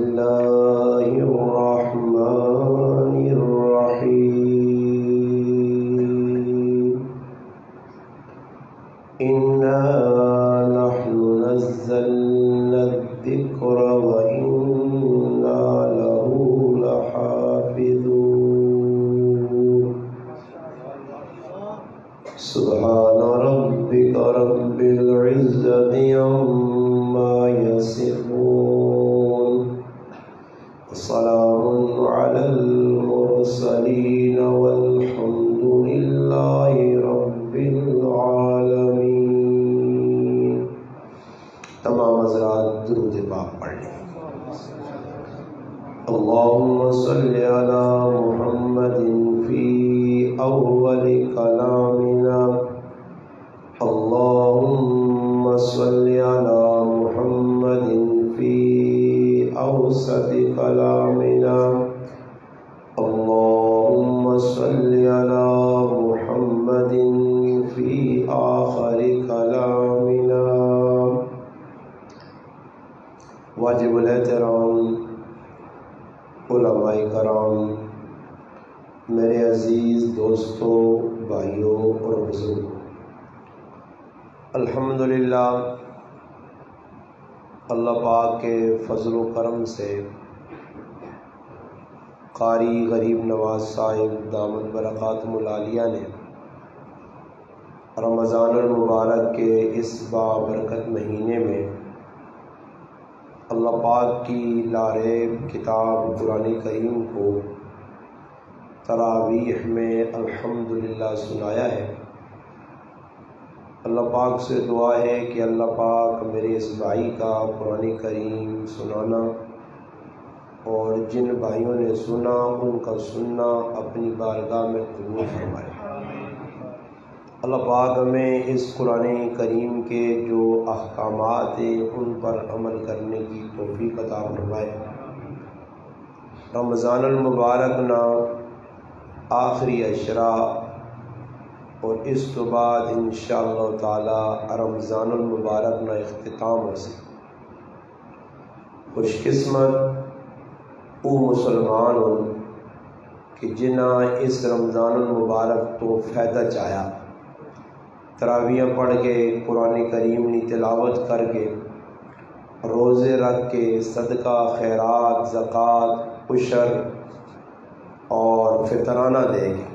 الله الرحمن الرحيم إنا نحن نزلنا الذكر وإنا له لحافظون سبحان ربك رب العزة عما يصفون وسلام على المرسلين والحمد لله رب العالمين. تمام حضرات درود پاک پڑھ لیں. اللهم صل على محمد في أول كلامنا. اللهم صل على محمد في أوسط كلامنا. اللهم صل على محمد في آخر كلامنا. واجب الاحترام علماء کرام، میرے عزیز دوستوں، بھائیوں اور بزرگوں، الحمدللہ اللہ پاک کے فضل و کرم سے قاری غریب نواز صاحب دامت برکاتہم العالیہ نے رمضان المبارک کے اس بابرکت مہینے میں اللہ پاک کی لاریب کتاب قرآن کریم کو تراویح میں الحمدللہ سنایا ہے. اللہ پاک سے دعا ہے کہ اللہ پاک میرے اس بھائی کا قرآن کریم سنانا اور جن بھائیوں نے سنا ان کا سننا اپنی بارگاہ میں قبول فرمائے. اللہ پاک ہمیں اس قرآن کریم کے جو احکامات ہیں ان پر عمل کرنے کی توفیق عطا فرمائے. رمضان المبارک نا آخری عشرہ اور اس تو بعد انشاءاللہ تعالی رمضان المبارک نا اختتام ہو سی. خوش قسمت وہ مسلمان ہوں کہ جنہاں اس رمضان المبارک تو فائدہ چاہیا، تراویح پڑھ کے قرآن کریم کی تلاوت کر کے روزے رکھ کے صدقہ خیرات زکوٰۃ عشر اور فطرانہ دے گے.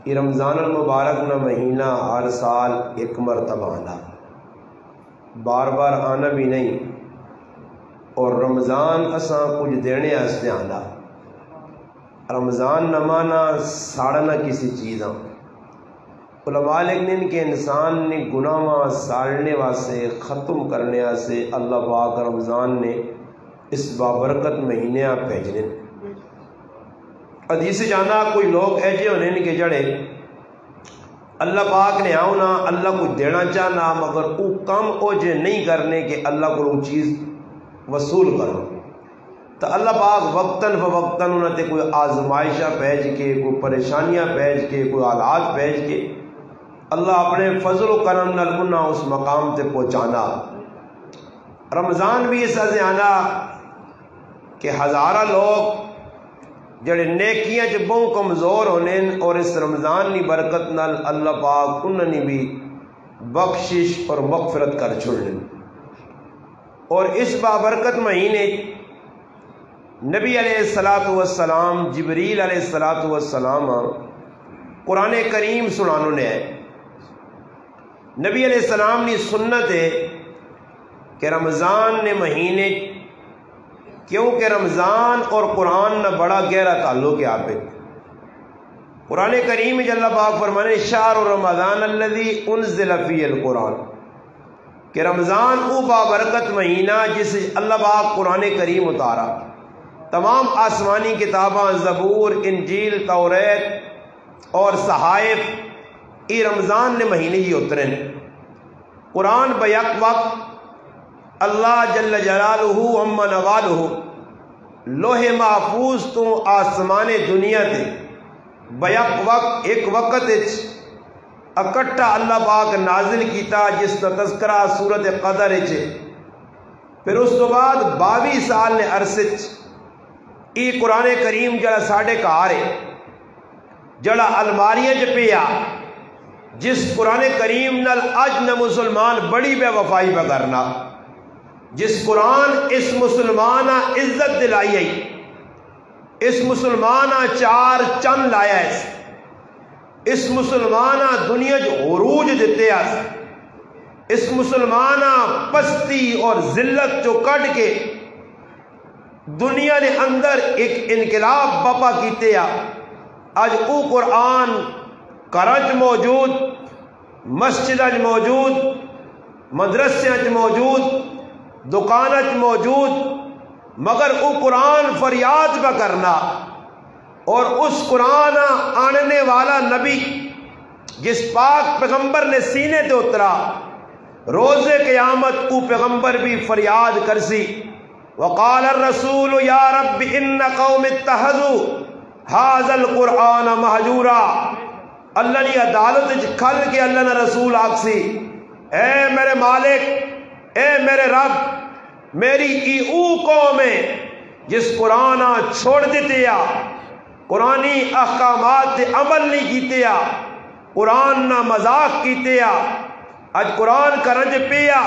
یہ رمضان المبارک نہ مہینہ ہر سال ایک مرتبہ آنا، بار بار آنا بھی نہیں، اور رمضان اساں کچھ دینے واسطے آنا. رمضان نہ مانا ساڑنا کسی چیزاں. علماء لکھنے کہ انسان نے گناہ ساڑنے واسطے ختم کرنے واسطے اللہ پاک رمضان نے اس بابرکت مہینے بھیجنے. حدیث جانا کوئی لوگ ایسے ہونے کہ جڑے اللہ پاک نے آؤ نا اللہ کو دینا چاہنا مگر وہ کم او جے نہیں کرنے کہ اللہ کو وہ چیز وصول کرو. تو اللہ پاک وقتاً فوقتاً انہوں نے کوئی آزمائشہ بھیج کے، کوئی پریشانیاں بھیج کے، کوئی حالات بھیج کے اللہ اپنے فضل و کرم نال انہاں اس مقام تے پہنچانا. رمضان بھی اس سے آنا کہ ہزارہ لوگ جڑے نیکیاں چ بہت کمزور ہونے اور اس رمضان کی برکت نال اللہ پاک انہوں نے بھی بخشش اور مغفرت کر چھوڑنے. اور اس بابرکت مہینے نبی علیہ الصلوۃ والسلام جبریل علیہ الصلوۃ والسلام قرآن کریم سنانو نے ہے. نبی علیہ السلام نے سنت ہے کہ رمضان نے مہینے، کیونکہ رمضان اور قرآن نہ بڑا گہرا تعلق ہے. آپ قرآن کریم میں اللہ پاک فرمانے شہر رمضان الذی انزل فیہ القرآن، کہ رمضان او بابرکت مہینہ جس اللہ پاک قرآن کریم اتارا. تمام آسمانی کتاباں زبور، انجیل، توریت اور صحائف یہ رمضان نے مہینے ہی اترے. قرآن بیک وقت اللہ جل جلالہ عما نوالہ لوح محفوظ تو آسمان دنیا تے بیک وقت ایک وقت اکٹھا اللہ پاک نازل کیتا، جس کا تذکرہ سورت قدر پھر اس تو بعد 22 سال نے عرصے یہ قرآن کریم جڑا ساڈے گھر ہے جڑا الماریاں چ پیا جس قرآن کریم نال اج نہ مسلمان بڑی بے وفائی پہ کرنا جس قرآن اس مسلمان عزت دلائی ہے اس مسلمان 4 چند لایا ہے اس مسلمان دنیا جو عروج دیتے ہیں اس مسلمان پستی اور ذلت جو کٹ کے دنیا نے اندر ایک انقلاب بپا کیتے ہیں اج او قرآن کرج موجود مسجد موجود مدرسے موجود دکان موجود مگر او قرآن فریاد پہ کرنا اور اس قرآن آنے والا نبی جس پاک پیغمبر نے سینے تے اترا روز قیامت کو پیغمبر بھی فریاد کرسی وقال الرسول یا رب ان قوم اتخذوا هذا القرآن مہجورا اللہ نے عدالت کھل کے اللہ نے رسول آکسی اے میرے مالک اے میرے رب میری ای او قوم ہے جس قرآن چھوڑ دیتے یا قرآنی احکامات تے عمل نہیں کیتے یا قرآن نہ مذاق کیتے یا اج قرآن کا رنج پیا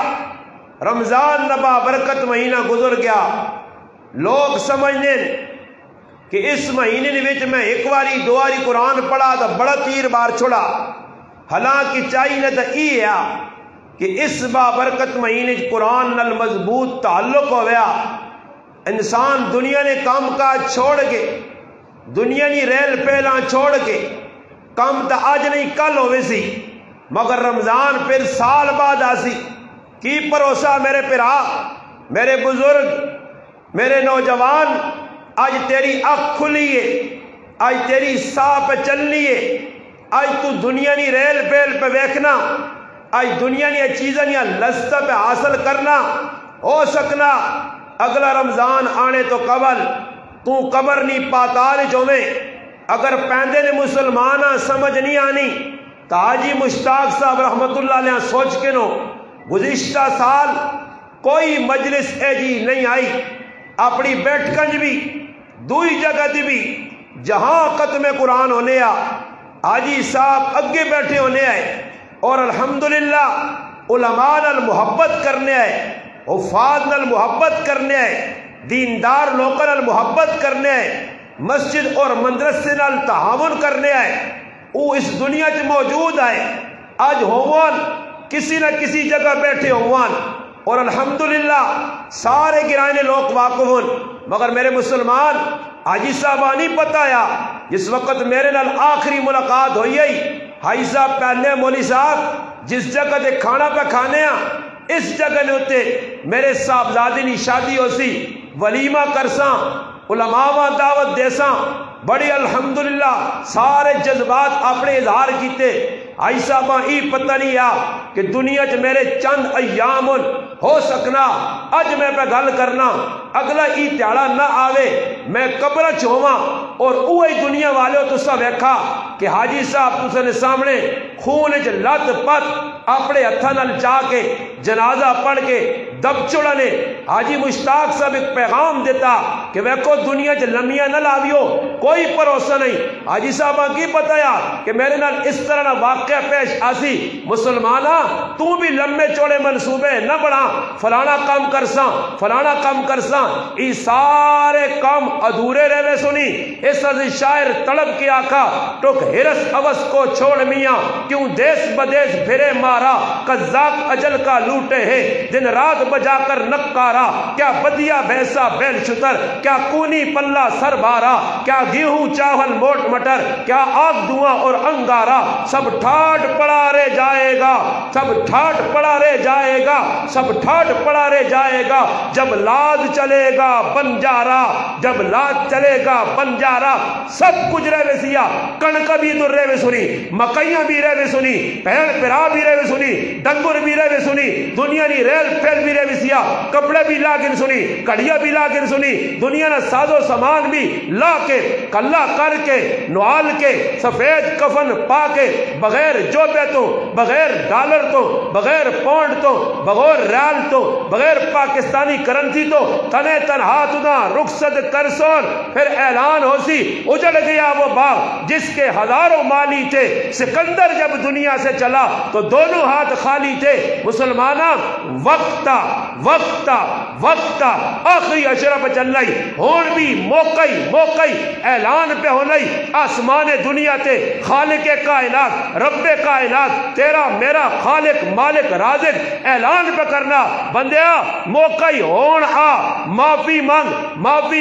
رمضان نبا برکت مہینہ گزر گیا لوگ سمجھنے کہ اس مہینے میں ایک باری 2 باری قرآن پڑھا تو بڑا تیر بار چھوڑا حالانکہ چاہیے تو یہ ہے کہ اس بابرکت مہینے قرآن نال مضبوط تعلق ہو گیا انسان دنیا نے کام کاج چھوڑ کے دنیا نے ریل پہلا چھوڑ کے کام تو آج نہیں کل ہوئے سی مگر رمضان پھر سال بعد آسی کی بھروسہ میرے پرا میرے بزرگ میرے نوجوان آج تیری اکھ کھلیے آج تیری ساہ پہ چلیے آج تو دنیا نی ریل پیل پہ ویکھنا آج دنیا نی چیزیں لذت پہ حاصل کرنا ہو سکنا اگلا رمضان آنے تو قبل تو قبر نی پاتال چویں اگر پیندے نے مسلمان سمجھ نہیں آنی تو حاجی مشتاق صاحب رحمت اللہ علیہ سوچ کے نو گزشتہ سال کوئی مجلس اے جی نہیں آئی اپنی بیٹھ کنج بھی دوئی جگہ دی بھی جہاں ختم قرآن ہونے حاجی صاحب اگے بیٹھے ہونے آئے اور الحمدللہ علماء نال محبت کرنے آئے حفاظ نال محبت کرنے آئے دیندار لوگوں نال محبت کرنے آئے مسجد اور مدرسے نال تعاون کرنے آئے وہ اس دنیا میں موجود آئے آج ہووان کسی نہ کسی جگہ بیٹھے ہووان اور الحمدللہ سارے گرانے لوگ واقف ہوں مگر میرے مسلمان حاجی صاحب نہیں پتایا جس وقت میرے نال آخری ملاقات ہوئی ہے حاجی صاحب پہلے مولی صاحب جس جگہ دے کھانا پہ کھانے اس جگہ نے ہوتے میرے صاحبزادی نی شادی ہو سی ولیمہ کرساں علماء دعوت دیساں بڑی الحمدللہ سارے جذبات اپنے اظہار کیتے آئی صاحبہ ای پتہ نہیں کہ دنیا چ میرے چند ایام ہو سکنا اج میں پہ گل کرنا اگلا ای تیاڑا نہ آوے میں قبر چھواں اور اوہی دنیا والے تسا ویکھا کہ حاجی صاحب تسا نے سامنے خون چ لت پت اپنے ہتھاں نال چا کے جنازہ پڑھ کے دب چڑا نے حاجی مشتاق صاحب ایک پیغام دیتا کہ ویکھو دنیا چ لمیاں نہ لاویو کوئی بھروسہ نہیں حاجی صاحب کی بتایا کہ میرے نال اس طرح نہ واقعہ پیش آسی مسلمانہ تو بھی لمبے چوڑے منصوبے نہ بڑھا فلانا کام کرساں فلانا کام کرساں ای سارے کام ادھورے رہے سنی اس عزیز شاعر تڑپ کے آقا ٹک ہرس اوس کو چھوڑ میاں کیوں دیس بدیس پھرے مارا قذاق اجل کا لوٹے ہے دن رات بجا کر نکارا کیا بدیا بھینسا بیل شتر کیا کونی پلہ سر بارا کیا گیہوں چاول موٹ مٹر کیا آگ دھواں اور انگارا سب ٹھاٹ پڑا رہ جائے گا سب ٹھاٹ پڑا رہ جائے گا سب ٹھاٹ پڑا رہ جائے گا جب لاد چلے گا بنجارا جب لاد چلے گا بنجارا سب کچھ رہے سیا کڑک بھی در رہے سنی مکئیاں بھی رہے سنی پہن پرا بھی رہے سنی ڈنگر بھی رہے سنی دنیا نی ریل پھیل بھی لیرے بھی سیا کپڑے بھی لا کے سنی کڑیاں بھی لا کے سنی دنیا نہ ساز و سامان بھی لا کے کلا کر کے نوال کے سفید کفن پا کے بغیر جوبے تو بغیر ڈالر تو بغیر پاؤنڈ تو بغیر ریال تو بغیر پاکستانی کرنسی تو تنے تنہا تنا رخصت کرسون پھر اعلان ہو سی اجڑ گیا وہ باغ جس کے ہزاروں مالی تھے سکندر جب دنیا سے چلا تو دونوں ہاتھ خالی تھے مسلمانہ وقتا وقتا وقتا آخری اشرف چل رہی ہون بھی موقعی اعلان پہ ہو نہیں آسمان دنیا تے خالق کائنات رب کائنات تیرا میرا خالق مالک رازق اعلان پہ کرنا بندیا موقعی ہون آ معافی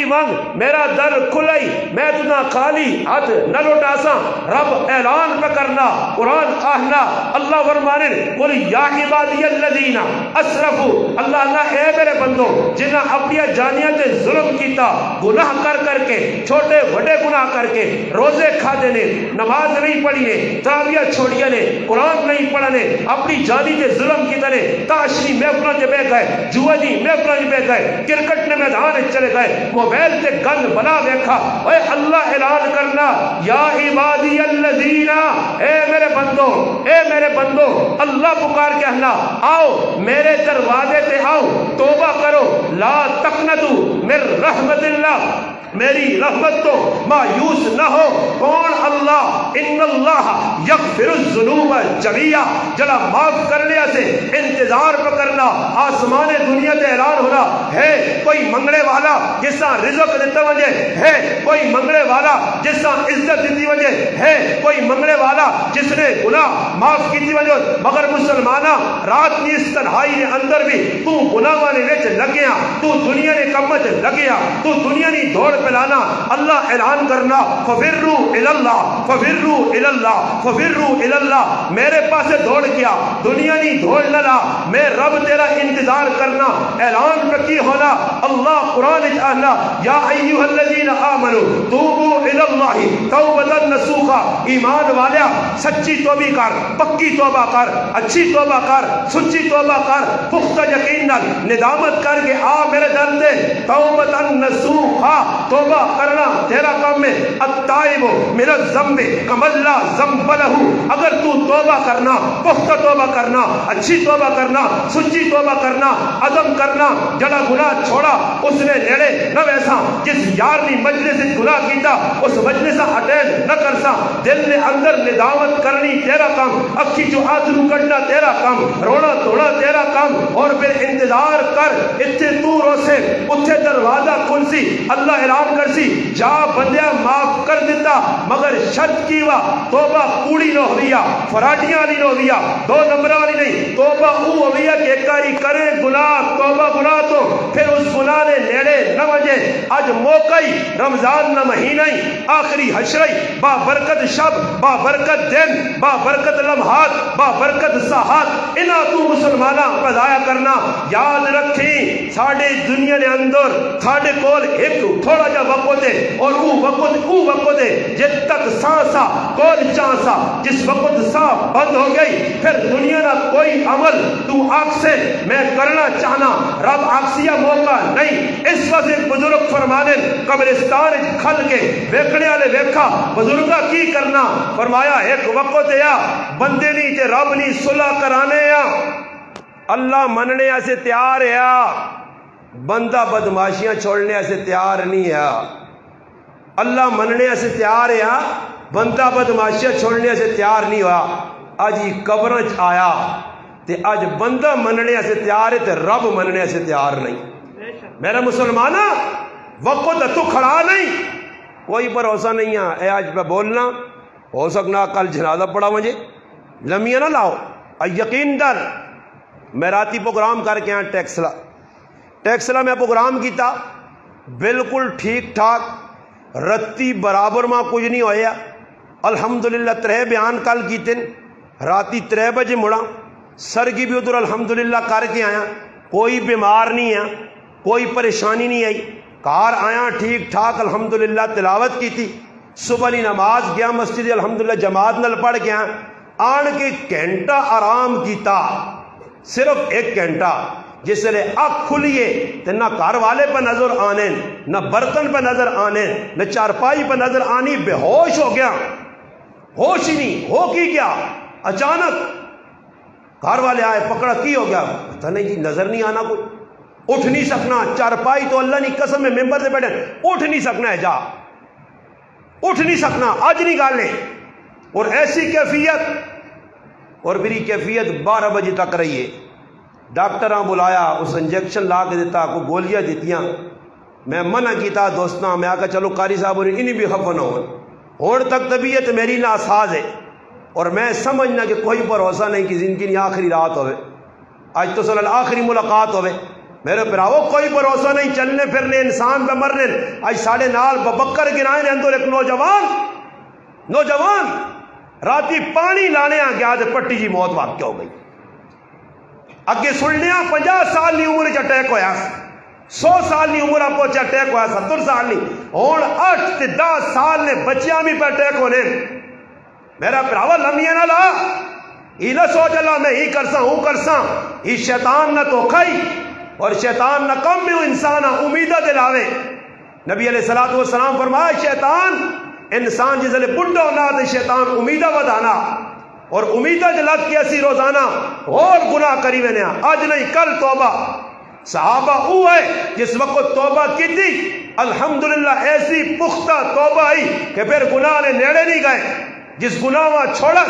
مانگ میرا در کھلئی میں تنا خالی ہاتھ نہ لوٹاسا رب اعلان پہ کرنا قرآن آہنا اللہ فرمانے قل یا عبادی الذین اسرفوا اللہ اے میرے بندو جنہاں اپنی جانیاں تے ظلم کیتا گناہ کر کے چھوٹے بڑے گناہ کر کے روزے کھا دینے نماز نہیں پڑھی نے تراویح چھوڑیا نے قرآن نہیں پڑھنے اپنی جانی تے ظلم کی طرح تاشنی محفلوں تے بے گئے جوانی محفلوں تے بے گئے کرکٹ نے میدان چلے گئے موبائل تے گند بنا دیکھا اے اللہ اعلان کرنا یا عبادی الذین اے میرے بندو اللہ پکار کے کہنا آؤ میرے دروازے تے آؤ توبہ کرو لا تقنطوا من رحمت اللہ میری رحمت تو مایوس نہ ہو کون اللہ ان اللہ یغفر الذنوب جميعا جڑا معاف کرنے سے انتظار پہ کرنا آسمان دنیا تے اعلان ہونا ہے کوئی منگنے والا جس سے رزق دیتا وجے ہے کوئی منگنے والا جس سے عزت دیتی وجے ہے کوئی منگنے والا جس نے گناہ معاف کیتی وجے مگر مسلمانہ رات کی اس تنہائی کے اندر بھی تو گناہاں نے وچ لگیا تو دنیا نے کمت لگیا تو دنیا نے دوڑ پلانا اللہ اعلان کرنا ففروا الی اللہ میرے پاس دوڑ گیا دنیا نہیں دوڑ للا میں رب تیرا انتظار کرنا اعلان پر کی ہونا اللہ قرآن اچھانا یا ایوہ الذین آمنوا توبوا الی اللہ توبتا نصوحا ایمان والیا سچی توبہ کر پکی توبہ کر اچھی توبہ کر سچی توبہ کر پختہ یقین ندامت کر کے آ میرے در دے توبتا نصوحا توبہ کرنا تیرا کام میں التائب من الذنب کما لا ذنب لہ اگر تو توبہ کرنا پختہ توبہ کرنا اچھی توبہ کرنا سچی توبہ کرنا عزم کرنا جڑا گناہ چھوڑا اس نے نیڑے نہ ویسا جس یار نے مجلس گناہ کیتا اس مجلس اٹینڈ نہ کرسا دل نے اندر ندامت کرنی تیرا کام اکھی جو آدرو کرنا تیرا کام رونا توڑا تیرا کام اور پھر انتظار کر اتھے تو روسے اتھے دروازہ کھلسی اللہ اعلان کرسی جا بندیا معاف کر دیتا مگر شرط کی وا توبہ کوڑی نہ ہویا فراڈیاں نہیں ہویا دو نمبراں نہیں توبہ او ہویا کہ کاری کرے گناہ توبہ گناہ تو پھر اس گناہ نے نیڑے نہ وجے اج موقعی رمضان نہ مہینہ آخری حشری با برکت شب با برکت دن با برکت لمحات با برکت ساحات انہاں تو مسلمانہ قضایا کرنا یاد رکھیں ساڑھے دنیا نے اندر ساڑھے کول ایک تھوڑا جا وقت ہے اور او وقت ہے جب تک سانسا کول چانسا جس وقت سانس بند ہو گئی پھر دنیا نہ کوئی عمل تو آنکھ سے میں کرنا چاہنا رب آکسیا موقع نہیں اس وقت ایک بزرگ فرمانے قبرستان کھل کے ویکھنے والے ویکھا بزرگا کی کرنا فرمایا ایک وقت ہے بندے نہیں تے رب نہیں صلح کرانے یا اللہ مننے سے تیار ہے بندہ بدماشیاں چھوڑنے سے تیار نہیں ہے اللہ مننے سے تیار ہے بندہ بدماشیاں چھوڑنے سے تیار نہیں ہوا آج ہی قبرچ آیا تے آج بندہ مننے سے تیار ہے تے رب مننے سے تیار نہیں میرا مسلمانہ وقت تو کھڑا نہیں کوئی بھروسہ نہیں ہے اے آج پہ بولنا ہو سکنا کل جنازہ پڑا مجھے لمیاں نہ لاؤ یقین در میں راتی پروگرام کر کے آیا ٹیکسلا میں پروگرام کیتا بالکل ٹھیک ٹھاک رتی برابر ماں کچھ نہیں ہویا الحمدللہ 3 بیان کل کیتے راتی 3 بجے مڑا سر کی بھی ادھر الحمدللہ کر کے آیا کوئی بیمار نہیں ہے کوئی پریشانی نہیں آئی کار آیا ٹھیک ٹھاک الحمدللہ تلاوت کی تھی صبح لی نماز گیا مسجد الحمدللہ جماعت نل پڑھ گیا آن کے گھنٹہ آرام کیتا صرف 1 گھنٹہ جس لئے اکھ کھلیے تو نہ گھر والے پہ نظر آنے، نہ برتن پہ نظر آنے، نہ چارپائی پہ نظر آنی، بے ہوش ہو گیا، ہوش ہی نہیں، ہو کی گیا اچانک گھر والے آئے، پکڑا کی ہو گیا، پتہ نہیں جی نظر نہیں آنا، کوئی اٹھ نہیں سکنا، چارپائی تو اللہ نہیں قسم میں ممبر سے بیٹھے اٹھ نہیں سکنا ہے، جا اٹھ نہیں سکنا، آج نہیں گالے، اور ایسی کیفیت، اور میری کیفیت 12 بجے تک رہی ہے، ڈاکٹراں بلایا، اس انجیکشن لا کے دیتا، کوئی گولیاں دیتیاں، میں منع کیتا دوستاں، میں آکا چلو قاری صاحب انہیں بھی خفا نہ ہون تک طبیعت میری ناساز ہے، اور میں سمجھنا کہ کوئی بھروسہ نہیں کہ زندگی کی آخری رات ہوئے، آج تو صلی اللہ آخری ملاقات ہوئے، میرے پراؤ کوئی بھروسہ نہیں، چلنے پھرنے انسان پہ مرنے، آج ساڑھے نال ببکر گرائے اندر ایک نوجوان راتی پانی لانے آ گیا تو پٹی جی موت واقع ہو گئی، اگے سننے 50 سال نہیں عمر اٹیک ہویا، 100 سال نہیں عمر آپ کو اٹیک ہویا، 70 سال نہیں، اور 8 سے 10 سال نے بچیاں بھی پہ اٹیک ہونے، میرا پراوا لمحے نہ لا، یہ نہ سوچ اللہ میں ہی کرساں ہوں کرساں، یہ شیطان نہ تو کھائی، اور شیطان نہ کم میں انسان امیدہ دلاوے، نبی علیہ السلام فرمایا شیطان انسان جس لئے بڑھا ہونا تو شیطان امیدہ بدانا، اور امیدہ دلات کی ایسی روزانہ اور گناہ کری میں نیا، آج نہیں کل توبہ، صحابہ وہ ہے جس وقت توبہ کی تھی الحمدللہ ایسی پختہ توبہ آئی کہ پھر گناہ نے نیڑے نہیں گئے، جس گناہ وہاں چھوڑا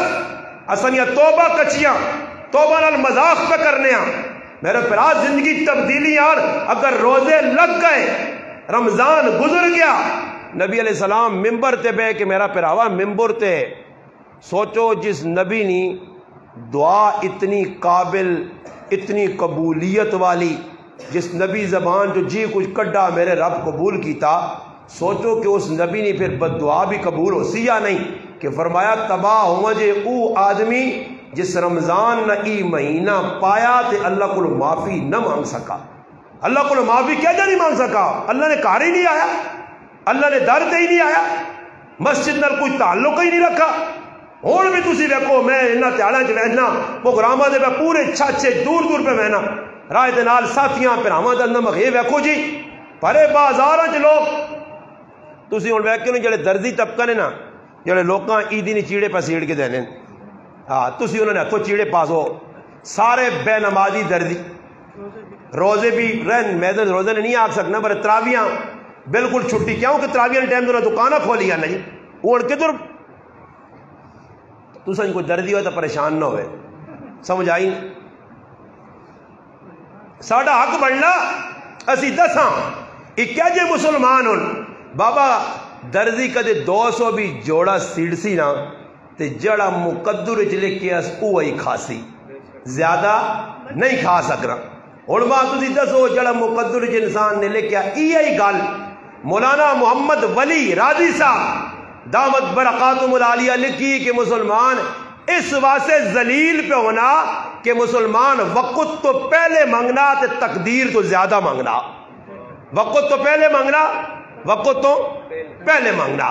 اسنیہ توبہ کچیاں، توبہ نال مذاق پہ کرنے ہیں، میرے پراز زندگی تبدیلی یار، اگر روزے لگ گئے، رمضان گزر گیا، نبی علیہ السلام ممبر تے بے کہ میرا پراوا ممبر تے، سوچو جس نبی نے دعا اتنی قابل، اتنی قبولیت والی، جس نبی زبان جو جی کچھ کڈا میرے رب قبول کیتا، سوچو کہ اس نبی نے پھر بد دعا بھی قبول ہو سی یا نہیں، کہ فرمایا تباہ ہوں جے او آدمی جس رمضان نہ ای مہینہ پایا تے اللہ کو معافی نہ مانگ سکا، اللہ کو معافی کیا جا نہیں مانگ سکا، اللہ نے کار ہی نہیں آیا، اللہ نے در دے ہی نہیں آیا، مسجد نال کوئی تعلق ہی نہیں رکھا، اور بھی تسی دیکھو میں انہاں تیاڑاں چ وہنا پروگراماں دے پورے چھاچے دور دور پہ وہنا، رائے دے نال ساتھیاں پراواں دا نمک یہ ویکھو جی، پرے بازاراں چ لوگ تسی ہن ویکھو نے جڑے درزی طبقہ نے نا، جڑے لوکاں عیدی نے چیڑے پہ سیڑ کے دینے، ہاں تسی انہوں نے ہتھوں چیڑے پاسو، سارے بے نمازی درزی، روزے بھی رہن میں روزے نے نہیں آکھ سکنا، پر تراویاں بالکل چھٹی، کیوں کہ تراویاں نے ٹائم دونوں دکانہ کھولی ہے نا جی، اوڑ کدھر تساں کوئی دردی ہوئے تو پریشان نہ ہوئے، سمجھ آئی ساڑھا حق بڑھنا، اسی دساں اکیا جے مسلمان ہن، بابا درزی کدے 200 بھی جوڑا سیڑسی نا، تے جڑا مقدر اچ لکھے اس اوہی کھاسی، زیادہ نہیں کھا سکنا، اور بات تسی دسو جڑا مقدر اچ انسان نے لکھیا، یہی گل مولانا محمد ولی راضی صاحب دعوت برکاتہم العالیہ لکھی کہ مسلمان اس واسطے ذلیل پہ ہونا کہ مسلمان وقت تو پہلے مانگنا تے تقدیر تو زیادہ مانگنا، وقت تو پہلے مانگنا، وقت تو پہلے مانگنا،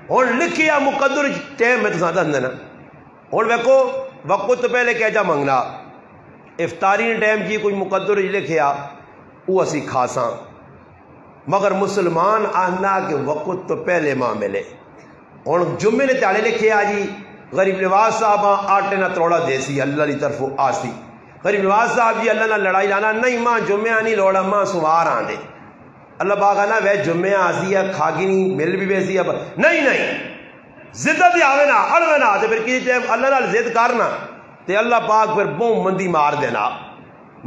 اور لکھیا مقدر ٹائم میں تو ساتھ اندنا، اور ویکو وقت تو پہلے کیا جا مانگنا، افطاری نے ٹائم کی کوئی مقدر لکھیا وہ اسی کھاساں، مگر مسلمان آنا کہ وقت تو پہلے ماں ملے، اور جمعے نے تیالے لکھے آجی غریب نواز صاحب آٹے نہ تروڑا دیسی اللہ لی طرف آسی، غریب نواز صاحب جی اللہ نہ لڑائی لانا، نہیں ماں جمعہ نہیں لوڑا ماں سوار آنے، اللہ باغا نا وے جمعہ آسی ہے کھاگی نہیں مل بھی بیسی ہے، نہیں زدہ بھی آوے نا اڑوے نا، تے پھر کسی ٹائم اللہ نال زد کرنا تے اللہ پاک پھر بوم مندی مار دینا،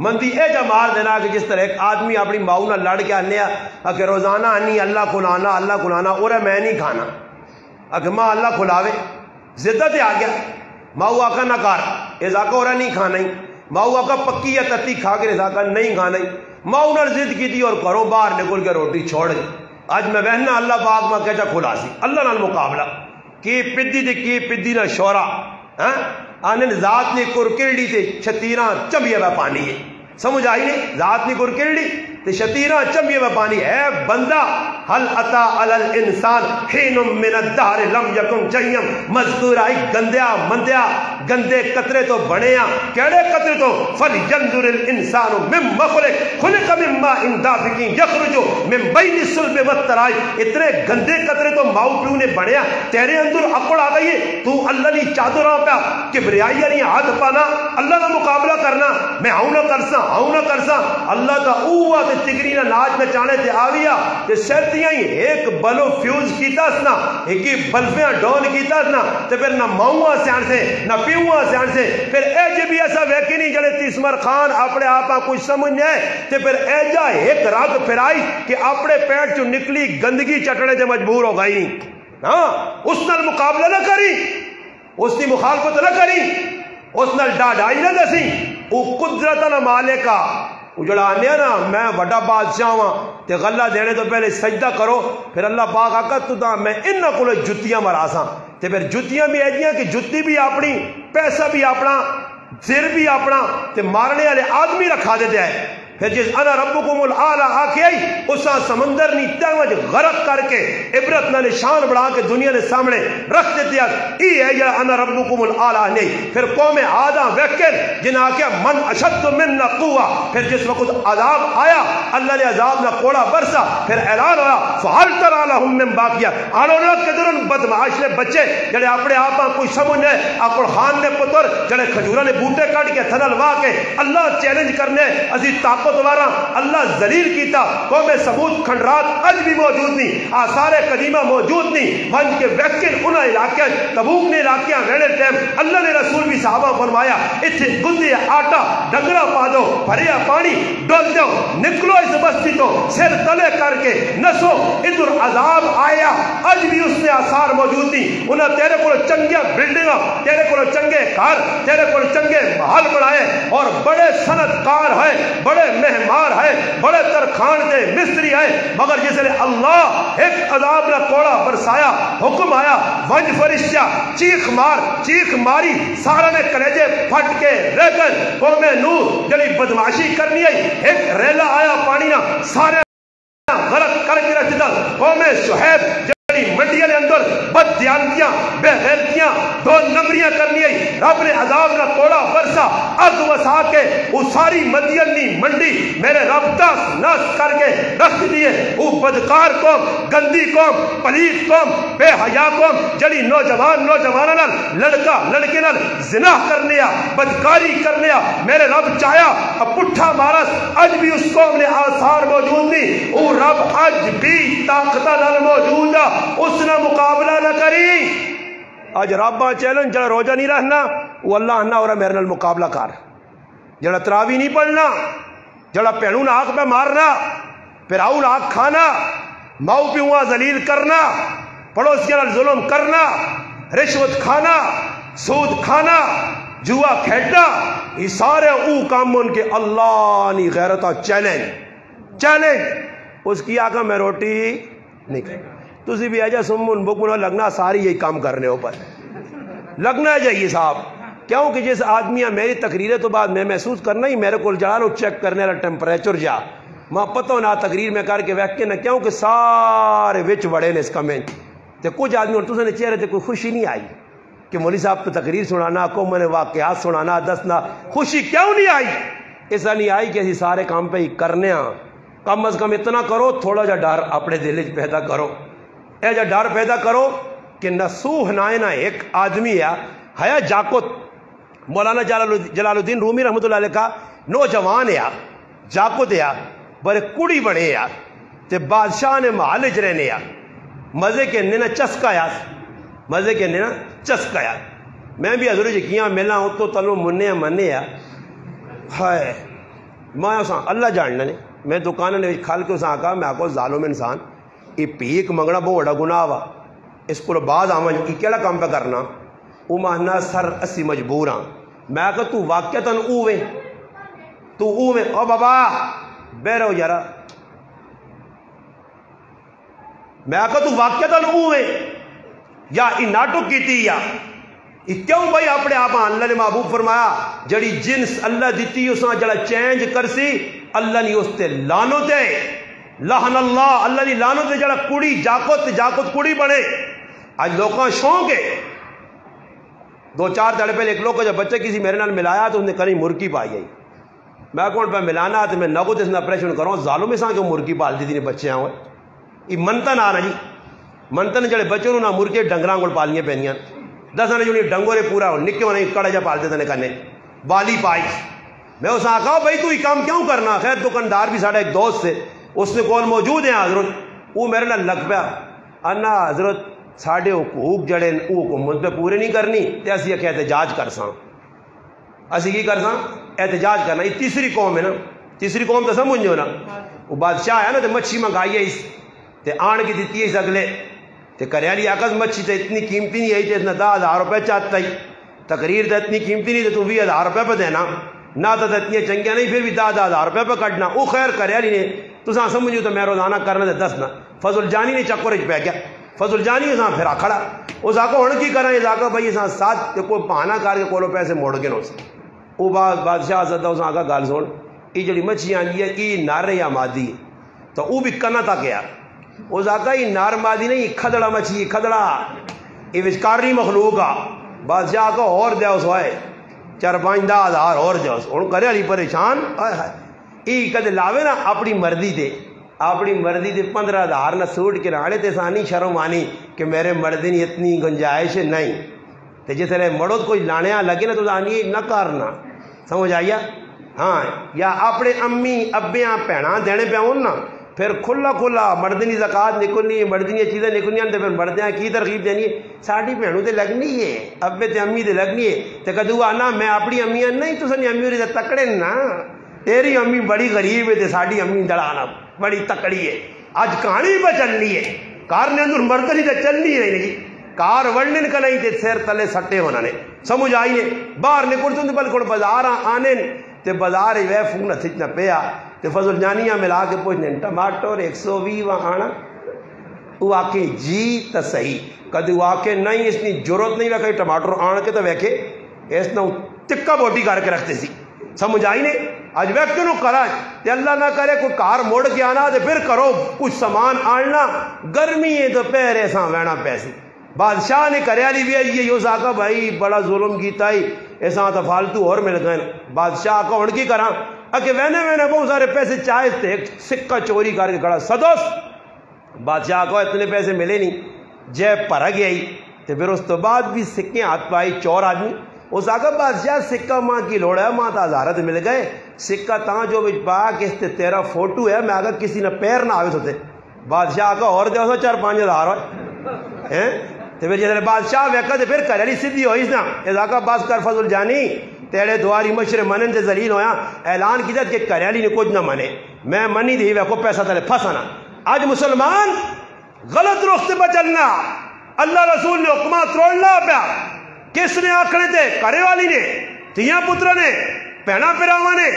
مندی اے جا مار دینا کہ جس طرح ایک آدمی اپنی ماؤں نہ لڑ کے آنے کہ روزانہ آنی اللہ کھلانا اور میں نہیں کھانا، اگر ماں اللہ کھلاوے زدہ تے آ گیا، ماؤں آقا نہ کار ازاکہ اور نہیں کھانا ہی، ماؤں آقا پکی یا تتی کھا کے ازاکہ نہیں کھانا ہی، ماؤں نہ زد کی تھی اور کرو باہر نکل کے روٹی چھوڑ دی، آج میں بہننا اللہ پاک میں کہتا کھلا سی، اللہ نال مقابلہ کی پدی دے کی پدی نہ شورا، آنن ذات نے کرکرڑی تے چھتیراں چبیا بہ پانی ہے، سمجھ آئی نہیں ذات نے کرکرڑی تے شتیرہ چمبیے میں پانی ہے بندہ حل عطا علی الانسان حین من الدہر لم یکن شیئا مذکورا گندیا مندیا گندے قطرے تو بنیا کیڑے قطرے تو فلینظر الانسان مما خلق من ماء دافق یخرج من بین الصلب والترائب اتنے گندے قطرے تو ماؤ پیو نے بنیا تیرے اندر عقل آ گئی ہے تو اللہ نے چادراں پہ کبریائی نہیں ہاتھ پانا اللہ کا مقابلہ کرنا میں ہوں نہ کرساں اللہ کا اوہ تے تگری نہ ناچ میں چانے تے آویا تے سرتیاں ہی ایک بلو فیوز کیتا سنا ایک ہی بلفیاں ڈون کیتا سنا تے پھر نہ ماؤں سیان سے نہ پیوہ سیان سے پھر اے جے بھی ایسا ویکی نہیں جڑے تیسمر خان اپنے آپاں کچھ سمجھ ہے تے پھر اے جا ایک رگ پھرائی کہ اپنے پیٹ چو نکلی گندگی چٹنے تے مجبور ہو گئی ہاں اس نال مقابلہ نہ کری اس کی مخالفت نہ کری اس نال ڈاڈائی نہ دسی او قدرت نہ مالکا اجڑا آنے نا میں وڈا بادشاہ ہوں تے غلہ دینے تو پہلے سجدہ کرو پھر اللہ پاک آقا تو دا میں انہا کو لے جتیاں مراساں تے پھر جتیاں بھی ایجیاں کہ جتی بھی اپنی پیسہ بھی اپنا زر بھی اپنا تے مارنے والے آدمی رکھا دیتے ہیں پھر جس انا ربکم الاعلیٰ آکے آئی اسا سمندر نی تیوج غرق کر کے عبرت نہ نشان بڑھا کے دنیا نے سامنے رکھ دیتے ہیں ای ہے یا انا ربکم الاعلیٰ نہیں پھر قوم آدھا ویکل جنہیں آکے من اشد من قوہ پھر جس وقت عذاب آیا اللہ نے عذاب نہ کوڑا برسا پھر اعلان ہوا فحل ترى لهم من باقیہ آنو نہ کدرن بدمعاش نے بچے جڑے اپنے آپاں کوئی سمجھ ہے اکڑ خان نے پتر جڑے کھجورہ نے بوٹے کٹ کے تھنل وا کے اللہ چیلنج کرنے عزیز طاقت دوارا اللہ ذلیل کیتا قوم ثمود کھنڈرات اج بھی موجود نہیں آثار قدیمہ موجود نہیں ونج کے ویکن انہا علاقے تبوک نے علاقیاں ویڑے ٹیم اللہ نے رسول بھی صحابہ فرمایا اتھے گندی آٹا ڈنگرہ پا دو بھریا پانی ڈول دو نکلو اس بستی تو سر تلے کر کے نسو ادھر عذاب آیا اج بھی اس نے آثار موجود نہیں انہا تیرے کو چنگیا بلڈنگا تیرے کو چنگے کار تیرے کو چنگے محل بنائے اور بڑے صنعتکار ہیں بڑے مہمار ہے بڑے ترخان دے مستری ہے مگر جس نے اللہ ایک عذاب نہ کوڑا برسایا حکم آیا ونج فرشتہ چیخ ماری سارا نے کلیجے پھٹ کے رہ گئے قوم نوح جڑی بدماشی کرنی ہے ایک ریلا آیا پانی نہ سارے غرق کر کے رکھ دیتا قوم شعیب منڈیاں نے اندر بد دیانتیاں بے غیرتیاں دو نمبریاں کرنی ہے رب نے عذاب نہ کوڑا برسا اگ وسا کے وہ ساری مدینی منڈی میرے رب دس نس کر کے رکھ دیے وہ بدکار قوم گندی قوم پلیت قوم بے حیا قوم جڑی نوجوانہ لڑکا لڑکے نال زنا کرنے بدکاری کرنے میرے رب چاہیا پٹھا مارس اج بھی اس قوم نے آثار موجود نہیں وہ رب اج بھی طاقتہ نال موجود ہے اس نے مقابلہ نہ کری آج رابعہ چیلنج جڑا روجہ نہیں رہنا وہ اللہ نہ ہو رہا میرے نال مقابلہ کر جڑا تراوی نہیں پڑھنا جڑا پہنون آنکھ پہ مارنا پھراؤن آنکھ کھانا ماؤ پیوہ ذلیل کرنا پڑوسیاں نال ظلم کرنا رشوت کھانا سود کھانا جوا کھیٹنا یہ سارے او کام ان کے اللہ نی غیرتہ چیلنج اس کی آقا میں روٹی نہیں کرنا تسی بھی آجا سمون بکمنا لگنا ساری یہی کام کرنے اوپر لگنا جائیے صاحب کیوں کہ جس آدمیاں میری تقریریں تو بعد میں محسوس کرنا ہی میرے کو جڑا لو چیک کرنے والا ٹیمپریچر جا ماں پتہ نہ تقریر میں کر کے ویک کے نہ کیوں کہ سارے وچ وڑے نے اس کمنٹ تے کچھ آدمی اور تسے نے چہرے تے کوئی خوشی نہیں آئی کہ مولوی صاحب تو تقریر سنانا کو میں نے واقعات سنانا دسنا خوشی کیوں نہیں آئی ایسا نہیں آئی کہ اسی سارے کام پہ ہی کرنے ہاں کم از کم اتنا کرو تھوڑا جا ڈر اپنے دل وچ پیدا کرو اے جا ڈر پیدا کرو کہ نسوح نائنہ ایک آدمی ہے جاکت مولانا جلال الدین رومی رحمت اللہ علیہ کا نوجوان جاکت بڑے کڑی بڑے تے بادشاہ نے محلج رہنے مزے کے نینا چسکایا میں بھی حضور یقیاں ملا ہوں تو تلو منے ہائے میں اساں اللہ جاننا نے میں دکانہ نے کھال کے اساں آکا میں آکو ظالم انسان یہ پیک منگنا بہت بڑا گناہ وا اس کو بعد آمن یہ کیڑا کام پہ کرنا وہ مانا سر اسی مجبور ہاں میں کہا تو واقعتاً اوے او بابا بے رہو یارا میں کہا تو واقعتاً اوے یا ای ناٹک کیتی یا کیوں بھائی اپنے آپ اللہ نے محبوب فرمایا جڑی جنس اللہ دیتی اساں جڑا چینج کرسی اللہ نے اس تے لعنت ہے، لعن اللہ، اللہ نے لعنت ہے جڑا کڑی جاکت کڑی بنے۔ آج لوگوں شوق ہے، 2-4 دن پہلے ایک لوگ جب بچے کسی میرے نال ملایا تو اس نے کہیں مرغی پائی گئی، میں کون پہ ملانا تو میں نگو اس نے آپریشن کروں ظالم میں کیوں مرغی پالتی تھی بچے ہوئے یہ منتن آ نا جی، منتن جڑے بچے نہ مرغے ڈنگراں کو پالیاں پینیاں 10 نے جو ڈنگورے پورا نکے ہونے کڑا جا پالتے تھے کنے بالی پائی۔ میں اس نے کہا بھائی تو یہ کام کیوں کرنا؟ خیر دکاندار بھی ساڑھا ایک دوست سے اس نے کول موجود ہیں حضرت، وہ میرے نال لگ پیا انا حضرت ساڑھے حقوق جڑے وہ حکومت پہ پورے نہیں کرنی تے اسی ایک احتجاج کرساں، اسی کی کرساں احتجاج کرنا۔ یہ تیسری قوم ہے نا، تیسری قوم تو سمجھو نا، وہ بادشاہ ہے نا تو مچھی منگائی ہے اس تے آن کی دیتی ہے اس اگلے تے کریالی آکس مچھی تے اتنی قیمتی نہیں ہے تے اتنا 10,000 روپے چاہتا ہی، تقریر تے اتنی قیمتی نہیں تے تو 20,000 روپے پہ دینا نہ تو اتنی چنگیاں نہیں پھر بھی 10,000 روپے پہ کٹنا۔ وہ خیر کریالی نے تو سمجھو تو میں روزانہ کرنا تے دسنا۔ فضل جانی نے چکر پہ گیا، فضل جانی اساں پھر کھڑا اس آکو ہن کی کرا اس آکو بھائی اساں ساتھ کوئی بہانہ کر کے کولو پیسے موڑ کے نو سی وہ بادشاہ سدا اس آکا گل سن یہ جڑی مچھلی آئی ہے یہ نر یا مادی ہے تو وہ بھی کنا تک گیا اس آکا یہ نر مادی نہیں کھدڑا مچھلی کھدڑا یہ وچکاری مخلوق آ بادشاہ کو اور دیا اس ہوئے 4-5 ہزار اور دیا اس ہوں کرے علی پریشان یہ کدے لاوے نا اپنی مرضی دے 15,000 نہ سوٹ کے راڑے تے سانی شرم آنی کہ میرے مردی نے اتنی گنجائش نہیں تے جس طرح مڑو کوئی لانے لگے نا تو آنی نہ کرنا سمجھ آئیا۔ ہاں یا اپنے امی ابیاں بھیناں دینے پہ آؤں نا پھر کھلا مردنی زکات نکلنی ہے مردنی چیزیں نکلنی ہیں تو پھر مردیاں کی ترغیب دینی ہے ساڑی بھینوں تے لگنی ہے ابے تے امی تے لگنی ہے تے کدو آنا میں اپنی امیاں نہیں تو سنی امی ہوئی تکڑے نا تیری امی بڑی غریب ہے تے ساڑی امی دڑانا بڑی تکڑی ہے۔ آج کہانی پہ چلنی ہے کار نے اندر مردنی تے چلنی ہے نہیں کار ورنن کا نہیں تے سیر تلے سٹے ہونا نے سمجھ آئی نے باہر نکلتے ہیں بلکہ بازار آنے تے بازار وے فون ہتھنا پیا تے فضل جانیاں ملا کے پوچھنے ٹماٹر 120 وہاں آنا وہ آکے جی تا صحیح کدی وہ آکے نہیں اس نے ضرورت نہیں رکھا ٹماٹر آن کے تو ویکھے اس نے تکا بوٹی کر کے رکھتے سی سمجھ آئی نے آج ویکتے نو کرا تے اللہ نہ کرے کوئی کار موڑ کے آنا تے پھر کرو کچھ سامان آنا گرمی ہے تو پہرے ساں وینا پیسے بادشاہ نے کریا لی بھی آئیے یہ ساکا بھائی بڑا ظلم کیتا ہی ایسا تو فالتو اور مل گئے بادشاہ کا ہن کی کرا اکے وینے بہت سارے پیسے چاہے تھے ایک سکہ چوری کر کے کھڑا سدوس بادشاہ کو اتنے پیسے ملے نہیں جیب پر گیا ہی تو پھر اس تو بعد بھی سکے ہاتھ پائی چور آدمی اس آگا بادشاہ سکہ ماں کی لوڑ ہے ماں تا ہزارت مل گئے سکہ تاں جو بچ پا کہ تیرا فوٹو ہے میں اگر کسی نے پیر نہ آوے تو بادشاہ کا اور دیا سا 4-5 ہزار ہوئے تو پھر جیسے بادشاہ ویکا تو پھر کریلی سیدھی ہوئی نا اس آگا باز کر فضل جانی تیرے دواری مشر منن تے ذلیل ہویا اعلان کی جات کہ کریلی نے کچھ نہ منے میں منی دی ویکو پیسہ تلے پھنسانا آج مسلمان غلط رخ سے بچلنا اللہ رسول نے حکمہ تروڑنا پیا کس نے آکھنے تے کرے والی نے تیاں پترہ نے پہنا پراوا نے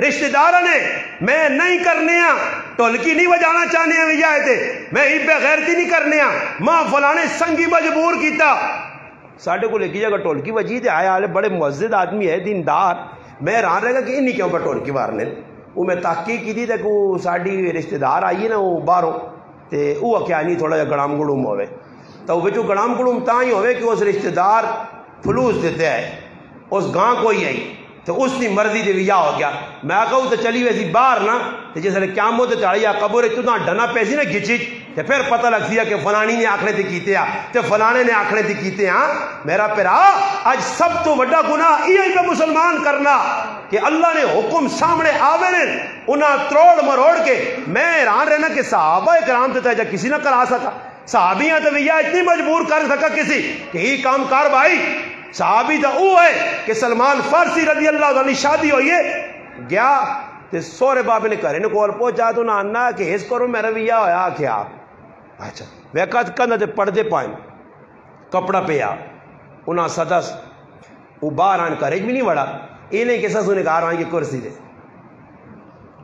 رشتہ دارہ نے میں نہیں کرنے ہاں ٹولکی نہیں بجانا چاہنے ہیں بھی جائے تھے میں ہی بے غیرتی نہیں کرنے ہاں ماں فلانے سنگی مجبور کیتا ساڑھے کو لے کی جگہ ٹولکی بجی تھے آئے آلے بڑے معزز آدمی ہے دیندار میں ران رہے گا کہ انہی کیوں پر ٹولکی بارنے وہ میں تحقیق کی تھی کہ وہ ساڑھی رشتہ دار آئیے نا وہ باروں تے وہ کیا نہیں تھوڑا جا گڑام گڑوم ہوئے تو وہ جو گڑام گڑوم تاں ہی ہوئے کہ اس رشتہ دار فلوس دیتے ہیں اس گاں کوئی آئی تو اس نے مرضی دے ویا ہو گیا میں کہوں تو چلی ویسی باہر نا تو جیسے قیامت چڑھی یا قبر تو ڈنا پیسی نا گچی تو پھر پتہ لگتی ہے کہ فلانی نے آکھنے تھی کیتے ہیں تو فلانے نے آکھنے تھی کیتے ہیں میرا پیرا آج سب تو بڑا گناہ یہ پہ مسلمان کرنا کہ اللہ نے حکم سامنے آوے نے انہاں تروڑ مروڑ کے میں حیران رہنا کہ صحابہ کرام تے جا کسی نہ کرا سکا صحابیاں تو ویا اتنی مجبور کر سکا کسی کہ یہ کام کر بھائی صحابی تو وہ ہے کہ سلمان فارسی رضی اللہ عنہ شادی ہوئی ہے گیا تے سورے بابے نے کرے نے کول پہنچا تو نہ آنا کہ اس کرو میرا رویہ ہویا کیا اچھا ویکت کندہ تے پردے پائیں کپڑا پیا انہاں سدس وہ باہر آن کریج بھی نہیں بڑا یہ نہیں کہ سسو نے کہا رہا ہے کہ کرسی دے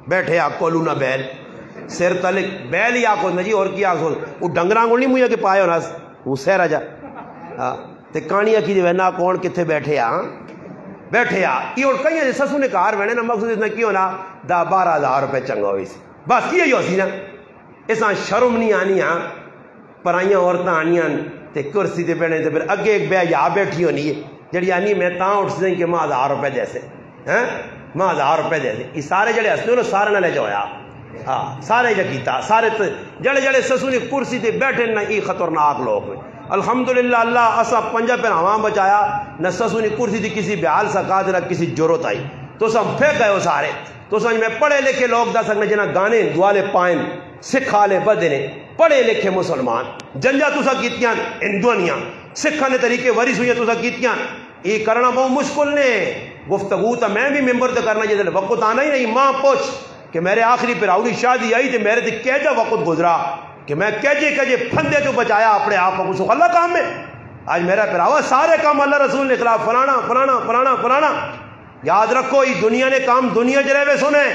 بیٹھے آپ کولو نہ بیل سر تلک بیل ہی آکو نجی اور کیا آکو وہ ڈنگران کو نہیں مجھے کہ پائے ہونا وہ سہرہ جا تے کانیا کی جو ہے نا کون کتھے بیٹھے ہاں بیٹھے آ یہ اور کئی سسو نے کار بہنے نا مقصد اتنا کی ہونا 10-12 روپے چنگا ہوئی سی بس یہ ہو سی نا اساں شرم نہیں آنی ہاں پرائیاں عورتیں آنیاں تے کرسی تے بیٹھے تے پھر اگے ایک بے یا بیٹھی ہونی ہے جڑی آنی میں تاں اٹھ سیں کہ ماں 1000 روپے دے سے ماں 1000 روپے دے سے یہ سارے جڑے ہستے سارے نہ لے جایا ہاں سارے جا کیتا سارے جڑے جڑے سسو نے کرسی تے بیٹھے نہ یہ خطرناک لوگ ہوئے الحمدللہ اللہ اسا پنجا پہ ہواں بچایا نہ سسو نے کرسی تھی کسی بیال سکا نہ کسی ضرورت آئی تو سب پھینک گئے ہو سارے تو سمجھ میں پڑھے لکھے لوگ دا سکنے جنہ گانے دوالے پائن سکھالے بدنے پڑھے لکھے مسلمان جنجا تو سا کیتیاں ہندوانیاں سکھا نے طریقے ورس ہوئی تو سا کیتیاں یہ کرنا بہت مشکل نے گفتگو تا میں بھی ممبر تے کرنا جیسے وقت آنا ہی نہیں ماں پوچھ کہ میرے آخری پراؤڑی شادی آئی تے میرے تے کیجا وقت گزرا کہ میں کیجے پھندے تو بچایا اپنے آپ کو سو اللہ کام میں آج میرا پراوا سارے کام اللہ رسول نے خلاف فلانا یاد رکھو یہ دنیا نے کام دنیا جرے سنے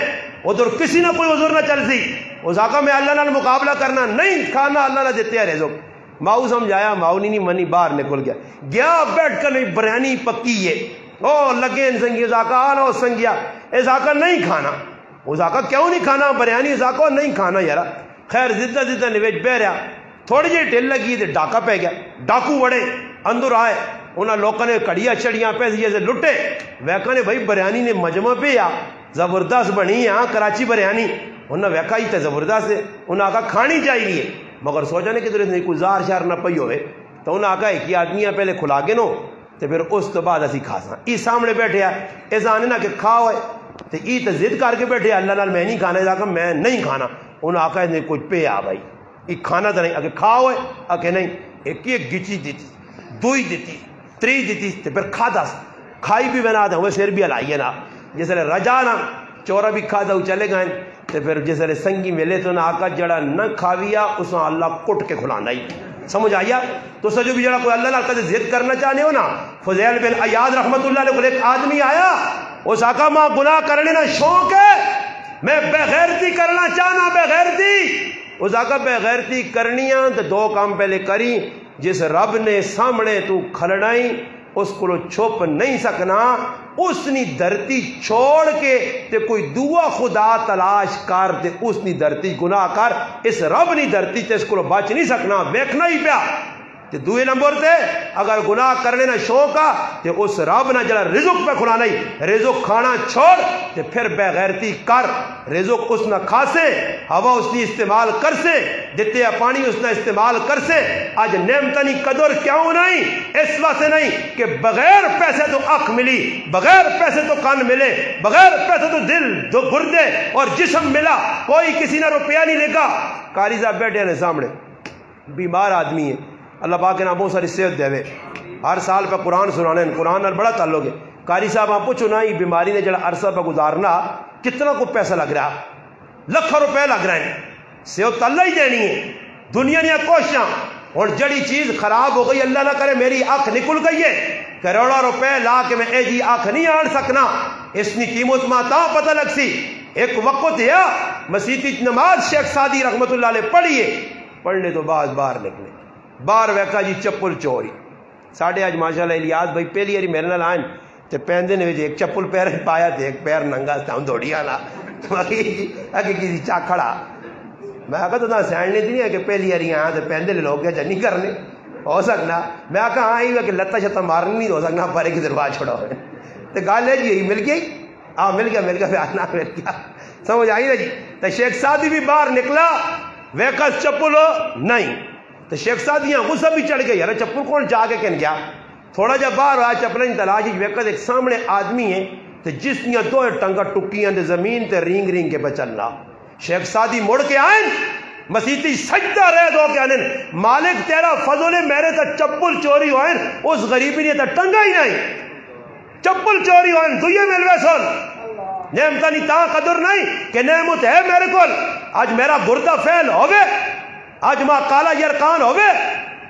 ادھر کسی نہ کوئی عذر نہ چل سی اس آقا میں اللہ نال مقابلہ کرنا نہیں کھانا اللہ نہ دیتے ہیں رزق ماؤ سمجھایا ماؤ نہیں منی باہر نکل گیا بیٹھ کر نہیں بریانی پکی ہے او لگے سنگی اس آقا آنا سنگیا اس آقا نہیں کھانا اس آقا کیوں نہیں کھانا بریانی اس آقا نہیں کھانا یارا خیر زدہ نویج بہ رہا تھوڑی جی ڈل لگی تو ڈاکہ پہ گیا ڈاکو وڑے اندر آئے انہاں لوگوں نے کڑیاں چڑیاں پیسے جیسے لٹے ویکا نے بھائی بریانی نے مجمع پہ آ زبردست بنی ہاں کراچی بریانی انہاں ویکا ہی تے زبردست ہے انہاں آقا کھانی چاہیے مگر سوچا نے کہ تیرے سے کوئی زار شار نہ پئی ہوئے تو انہاں آقا ایک ہی آدمیاں پہلے کھلا کے نو تو پھر اس تو بعد اسی کھا ساں ای سامنے بیٹھے آ ایسا آنے نا کہ کھا ہوئے تو ای تو ضد کر کے بیٹھے اللہ نال میں نہیں کھانا آقا میں نہیں کھانا انہاں آقا نے کوئی پہ آ بھائی یہ کھانا تو نہیں اگر کھا ہوئے آکے نہیں ایک گچی دیتی دوئی دیتی تری دیتی تو پھر کھا دا کھائی بھی بنا دیں وہ سیر بھی ہلائیے نا جیسے رجا نا چورا بھی کھا دا چلے گئے تو پھر جیسے سنگی ملے تو نہ آقا جڑا نہ کھاویا اس نے اللہ کٹ کے کھلانا ہی سمجھ آیا تو سجو بھی جڑا کوئی اللہ نال کدے ضد کرنا چاہنے ہو نا فضیل بن عیاض رحمت اللہ علیہ کو ایک آدمی آیا اس آقا ماں گناہ کرنے نا شوق ہے میں بے غیرتی کرنا چاہنا بے غیرتی اس آقا بے غیرتی کرنیاں تو دو کام پہلے کری جس رب نے سامنے تو کھلڑائی اس کو چھپ نہیں سکنا اس نی دھرتی چھوڑ کے تے کوئی دعا خدا تلاش کر تے اس نی دھرتی گناہ کر اس رب نی دھرتی تے اس کو بچ نہیں سکنا ویکھنا ہی پیا تے دوئے نمبر تے اگر گناہ کرنے نہ شوق آ تے اس رب نہ جڑا رزق پہ کھلانا ہی رزق کھانا چھوڑ تے پھر بے غیرتی کر رزق اس نہ کھا سے ہوا اس نے استعمال کر سے دیتے پانی اس نے استعمال کر سے آج نعمتنی قدر کیوں نہیں اس واسطے نہیں کہ بغیر پیسے تو آنکھ ملی بغیر پیسے تو کان ملے بغیر پیسے تو دل دو گردے اور جسم ملا کوئی کسی نہ روپیہ نہیں لے گا قاری صاحب بیٹھے ہیں سامنے بیمار آدمی ہے اللہ پاک کے نام بہت ساری صحت دے ہوئے ہر سال پہ قرآن سنانے قرآن نال بڑا تعلق ہے قاری صاحب آپ پوچھو نا یہ بیماری نے جڑا عرصہ پہ گزارنا کتنا کو پیسہ لگ رہا لاکھوں روپے لگ رہے ہیں صحت اللہ ہی دینی ہے دنیا نے کوششاں اور جڑی چیز خراب ہو گئی اللہ نہ کرے میری آنکھ نکل گئی ہے کروڑوں روپے لا کے میں اے جی آنکھ نہیں آن سکنا اس کی قیمت ماں تا پتہ لگ سی ایک وقت ہے مسیحی نماز شیخ سعدی رحمت اللہ علیہ پڑھیے پڑھنے تو بعد باہر نکلے باہر ویکا جی چپل چوری ساڑھے آج ماشاءاللہ الیاس بھائی پہلی باری میرے نال آئیں تے پہندے نے ایک چپل پیر پایا تے ایک پیر ننگا ہم دوڑی آنا اگے کسی چا کھڑا میں کہا تو نہ سینڈنے نہیں ہے کہ پہلی باری آیا تے پہندے لے لوگ کیا نہیں کرنے ہو سکنا میں کہا ہاں ہی کہ لتا شتا مارنی نہیں ہو سکنا پارے کی دروازہ چھوڑا ہوئے تو گال ہے جی یہی مل گئی ہاں مل گیا پھر آنا مل گیا سمجھ آئی نا جی تو شیخ سعدی بھی باہر نکلا ویکا چپل ہو نہیں تو شیخ سعدی یہاں غصہ بھی چڑھ گئی یار چپل کون جا کے کہن گیا تھوڑا جا باہر آیا چپل تلاش ویکا ایک سامنے آدمی ہے تو جس نے دو ٹنگا ٹکیاں دے زمین تے رینگ رینگ کے پہ چلنا شیخ سعدی مڑ کے آئیں مسیحی سجدہ رہ دو کہ آنن مالک تیرا فضل ہے میرے تا چپل چوری ہوئیں اس غریبی نے تا ٹنگا ہی نہیں چپل چوری ہوئیں دوئے ملوے سن نعمتہ نہیں تا قدر نہیں کہ نعمت ہے میرے کول آج میرا گردہ فیل ہوئے آج ماں کالا یرکان ہوئے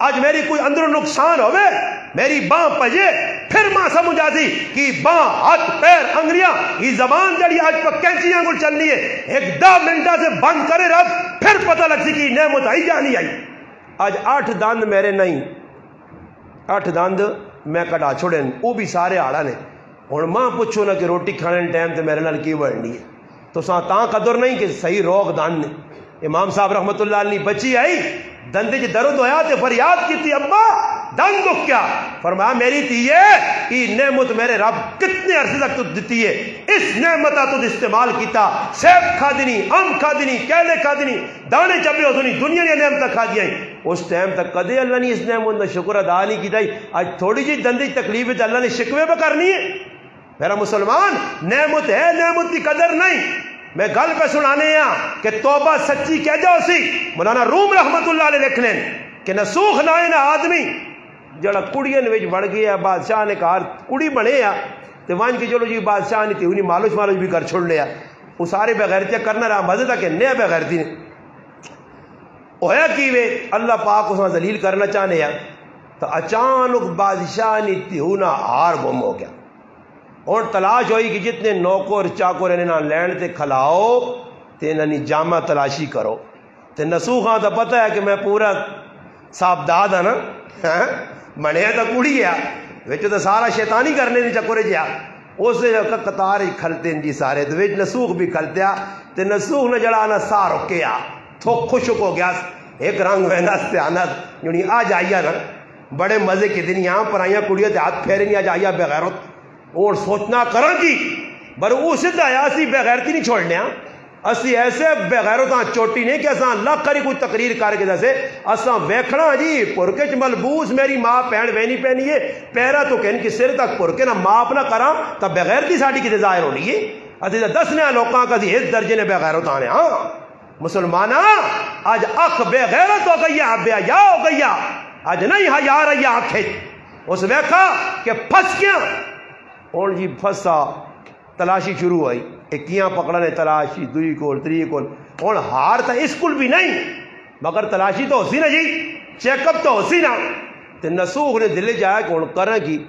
آج میری کوئی اندر نقصان ہوئے میری باں پجے پھر ماں سمجھا دی کہ باں ہاتھ پیر انگریاں یہ زبان جڑی آج پر کینچیاں کو چلنی ہے ایک 10 منٹہ سے بند کرے رب پھر پتہ لگ سی کہ نعمت آئی جانی آئی آج 8 داند میرے نہیں 8 داند میں کٹا چھوڑیں وہ بھی سارے آڑا نے ہوں ماں پوچھو نا کہ روٹی کھانے ٹائم تے میرے نال کی بڑھنی ہے تو تاں قدر نہیں کہ صحیح روغ دان نے امام صاحب رحمت اللہ علیہ بچی آئی دندے چ درد ہویا تے فریاد کی تھی ابا دند دکھ کیا فرمایا میری تیے یہ نعمت میرے رب کتنے عرصے تک تو دیتی ہے اس نعمت تو استعمال کیتا سیب کھا دینی ام کھا دینی کیلے کھا دینی دانے چبے ہو دینی دنیا نے نعمت کھا دیا اس ٹائم تک کدے اللہ نے اس نعمت کا شکر ادا نہیں کیتا آج تھوڑی جی دندی تکلیف ہے اللہ نے شکوے پہ کرنی ہے میرا مسلمان نعمت ہے نعمت کی قدر نہیں میں گل پہ سنانے کہ توبہ سچی کہہ جاؤ سی مولانا روم رحمت اللہ علیہ لکھ لیں کہ نسوخ نہ نا آدمی جڑا کڑیاں وچ بڑھ گیا بادشاہ نے کہا کڑی بنے تے وان کے چلو جی بادشاہ نے تھی مالوش مالوش بھی کر چھوڑ لیا وہ سارے بغیرتیاں کرنا رہا مزے تک نیا بغیرتی نے ہویا کی وے اللہ پاک اس میں ذلیل کرنا چاہنے تو اچانک بادشاہ نے تیونا ہار گم ہو گیا اور تلاش ہوئی کہ جتنے نوکر چاکر انہیں لین تے کھلاؤ تے انہیں جامع تلاشی کرو تے نسوخاں تو پتہ ہے کہ میں پورا صاحبداد ہاں نا بنیا تو کڑی گیا وچ تو سارا شیطانی کرنے نہیں چکرے جیا اس قطار ہی کھلتے جی سارے تو وچ نسوخ بھی کھلتیا تے نسوخ نے جڑا نا سا رکیا تھوک خشک ہو گیا ایک رنگ وہنا استعانت یعنی آ جائیا نا بڑے مزے کے دن یہاں پر آئیا کڑیاں تے ہاتھ پھیرے نہیں آ جائیا بغیرت اور سوچنا کرن کی بر وہ سدھا آیا اسی بغیرتی نہیں چھوڑنے اسی ایسے بغیرتاں چوٹی نہیں کہ اساں اللہ کری کوئی تقریر کر کے جیسے اساں ویکھنا جی پرکے چ ملبوس میری ماں پہن وینی پہنی ہے پیرا تو کہن کہ سر تک پرکے نہ معاف نہ کراں تو بغیرتی ساڈی کتے ظاہر ہونی ہے اسی دسنے لوکاں کدی اس درجے نے بغیرت آنے ہاں مسلماناں اج اکھ بے غیرت ہو گئی ہے بے حیا ہو گئی ہے اج نہیں حیا رہی آنکھیں اس ویکھا کہ پھس گیا اور جی پھسا تلاشی شروع ہوئی ایکیاں پکڑنے تلاشی دوئی کول تری کول اور ہار تا اسکول بھی نہیں مگر تلاشی تو ہوسی نا جی چیک اپ تو ہوسی نا تے نسوخ نے دل جایا کہ کرنا کی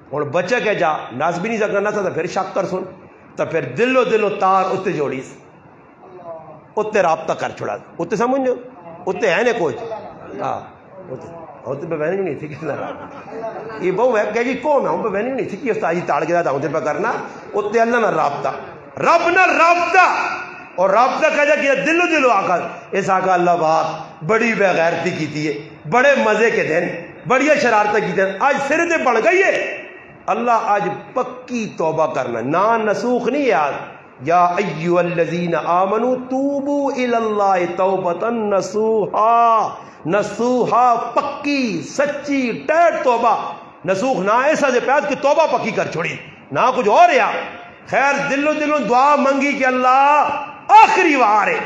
اور بچہ کہہ جا ناس بھی نہیں سکنا تھا تو پھر شک کر سن تو پھر دلو تار اتنے جوڑی اتنے رابطہ کر چھوڑا اتنے سمجھو اتنے ہے نا کچھ ہاں ہوتے پہ بہن نہیں تھی کہنا یہ بہو ہے کہ جی کون ہے بہن نہیں تھی کہ استاد تاڑ کے داؤں پہ کرنا اتنے اللہ نہ رابطہ رب نہ رابطہ اور رابطہ کہہ جا کہ دلو آقا اس آقا اللہ بات بڑی بغیرتی کی تھی بڑے مزے کے دن بڑی شرارتیں کی دن آج سر تے بڑھ گئی ہے اللہ آج پکی توبہ کرنا نہ نسوخ نہیں یاد یا ایھا الذین آمنوا توبوا الی اللہ توبۃ نصوحا پکی سچی ٹیٹ توبہ نسوخ نہ ایسا دے پیاد کہ توبہ پکی کر چھوڑی نہ کچھ اور یا خیر دلوں دعا منگی کہ اللہ آخری وار ہے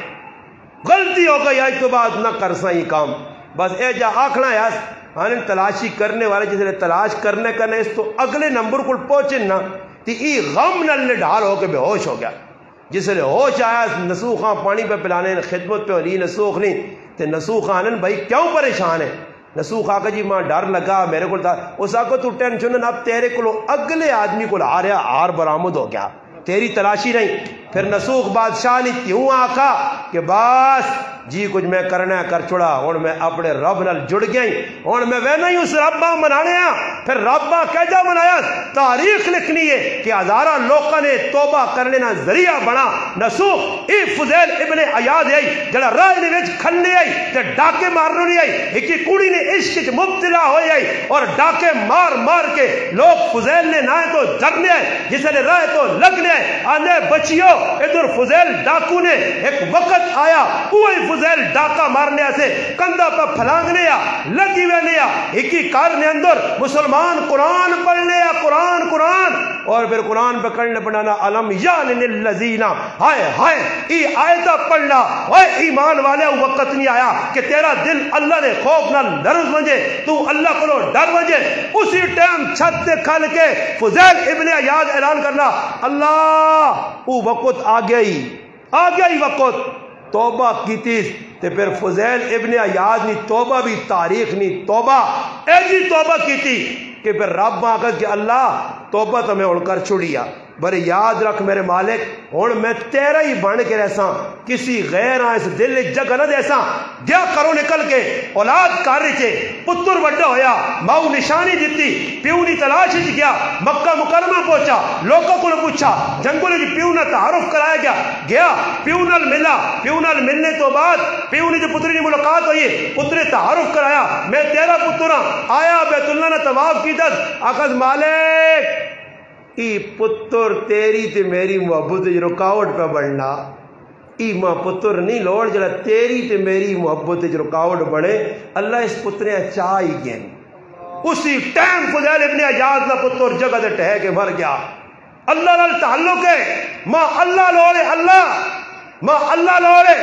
غلطی ہو گئی آج تو بعد نہ کر سا یہ کام بس اے جا آکھنا ہے ہاں تلاشی کرنے والے جس نے تلاش کرنے کا اس تو اگلے نمبر کو پہنچے نا تو یہ غم نل ڈھال ہو کے بے ہوش ہو گیا جس نے ہوش آیا نسوخاں پانی پہ پلانے خدمت پہ ہونی نسوخ نہیں تے نسوخ آنن بھائی کیوں پریشان ہے نسوخ آکا جی ماں ڈر لگا میرے کو تھا اس آکا تو ٹینشن اب تیرے کو اگلے آدمی کو آ رہا آر برآمد ہو گیا تیری تلاشی نہیں پھر نسوخ بادشاہ نے کیوں آکا کہ بس جی کچھ میں کرنا کر چھوڑا ہوں میں اپنے رب نال جڑ گیا ہوں میں وہ نہیں اس ربا منانے پھر ربا کیجا منایا تاریخ لکھنی ہے کہ ہزارہ لوگوں نے توبہ کرنے کا ذریعہ بنا نسوخ ای فضیل ابن عیاض آئی جڑا راہ نے وچ کھلنے آئی تے ڈاکے مارنے نہیں آئی ایک کڑی نے عشق وچ مبتلا ہوئی آئی اور ڈاکے مار کے لوگ فضیل نے نہ تو جگنے آئے جس نے راہ تو لگنے آئے آنے بچیو ادھر فضیل ڈاکو نے ایک وقت آیا کوئی فضیل ڈاکا مارنے سے کندھا پہ پھلانگنے لگی وینے ایک ہی کار نے اندر مسلمان قرآن پڑھنے قرآن اور پھر قرآن پہ کرنے پڑھانا علم یعلن الذین ہائے ای آیتہ پڑھنا اے ایمان والے وقت نہیں آیا کہ تیرا دل اللہ نے خوف نہ لرز ونجے تو اللہ کو ڈر ونجے اسی ٹائم چھت تے کھل کے فضیل ابن عیاض اعلان کرنا اللہ وہ وقت آ گیا ہی وقت توبہ کی تیس تے پھر فضیل ابن عیاض نے توبہ بھی تاریخ نہیں توبہ ایسی توبہ کی تھی کہ پھر رب آکر کہ اللہ توبہ تو میں اڑ کر چھوڑیا بڑے یاد رکھ میرے مالک ہوں میں تیرا ہی بن کے رہسا کسی غیر اس دل جگہ نہ دیسا گیا کرو نکل کے اولاد کر رہے پتر وڈا ہویا ماؤ نشانی دیتی پیو نی تلاش گیا مکہ مکرمہ پہنچا لوگوں کو پوچھا جنگل پیو نہ تعارف کرایا گیا پیو نال ملا پیو نال ملنے تو بعد پیو نی جو پتری نی ملاقات ہوئی پتر تعارف کرایا میں تیرا پتر ہاں آیا بیت اللہ نے طواف کی دس آخذ مالک ای پتر تیری تے میری محبت رکاوٹ پہ بڑھنا ای ماں پتر نہیں لوڑ جڑا تیری تے میری محبت رکاوٹ بڑھے اللہ اس پترے چاہ ہی گئے اسی ٹائم فضیل ابن عیاض کا پتر جگہ دے ٹہ کے مر گیا اللہ نال تعلق ہے ماں اللہ لوڑے اللہ ماں اللہ لوڑے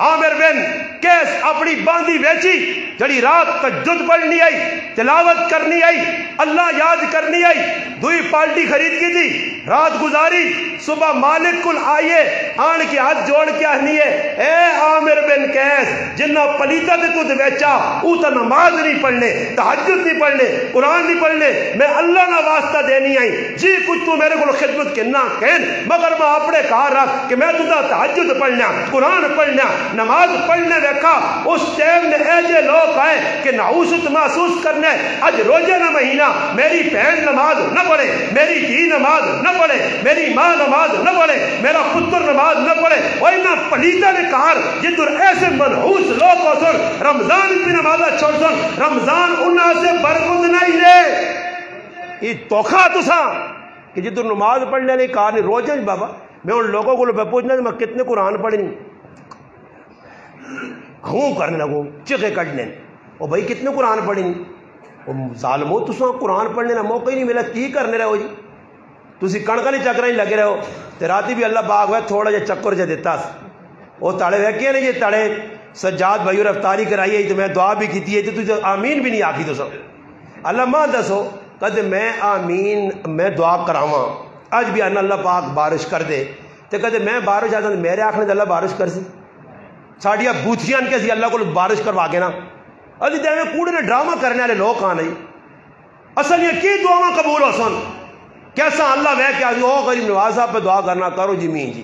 عامر بن کیس اپنی باندھی ویچی جڑی رات تہجد پڑھنی آئی تلاوت کرنی آئی اللہ یاد کرنی آئی دوئی پالٹی خرید کی تھی رات گزاری صبح مالک کل آئیے آن کے ہاتھ جوڑ کے آنی ہے اے عامر بن کیس جنہ پلیتا تے تو ویچا او تا نماز نہیں پڑھنے تہجد نہیں پڑھنے قرآن نہیں پڑھنے میں اللہ نہ واسطہ دینی آئی جی کچھ تو میرے کو خدمت کرنا کہن مگر میں اپنے کہا رکھ کہ میں تو تہجد پڑھنا قرآن پڑھنا نماز پڑھنے دیکھا اس ٹائم نے ایجے لوگ آئے کہ نعوست محسوس کرنے آج روزے نہ مہینہ میری بہن نماز نہ پڑھے میری دھی نماز نہ پڑھے میری ماں نماز نہ پڑھے میرا پتر نماز نہ پڑھے اور انہا پلیتا نے کہا جدر ایسے منحوس لوگ کو سن رمضان بھی نمازہ چھوڑ سن رمضان انہا سے برکت نہیں لے یہ توخہ تو سا کہ جدر نماز پڑھنے لئے کہا نہیں روزے نہیں بابا میں ان لوگوں کو پوچھنا میں کتنے قرآن پڑھنی ہوں کرنے لگوں چکے کٹنے اور بھائی کتنے قرآن پڑھیں ظالمو تساں قرآن پڑھنے کا موقع ہی نہیں ملا کی کرنے رہے ہو جی تسی کڑکا نہیں چکر نہیں لگے رہے ہو تے راتی بھی اللہ باغ ہوئے تھوڑا جا چکر جا دیتا وہ تڑے ویکھے نہیں جی تڑے سجاد بھائی رفتاری کرائی ہے تو میں دعا بھی کیتی ہے تو تجھے آمین بھی نہیں آکی تو سب اللہ ماں دسو کہتے میں آمین میں دعا کراواں آج بھی اللہ پاک بارش کر دے تے کہتے میں بارش آتا میرے آخنے اللہ بارش کر سی ساڑیاں بوتھیاں کے سی اللہ کو بارش کروا کے نا ابھی تے میں کوڑے نے ڈرامہ کرنے والے لوگ آنے اصل یہ کی دعا قبول ہو سن کیسا اللہ وے کہ او غریب نواز صاحب پہ دعا کرنا کرو جی مین جی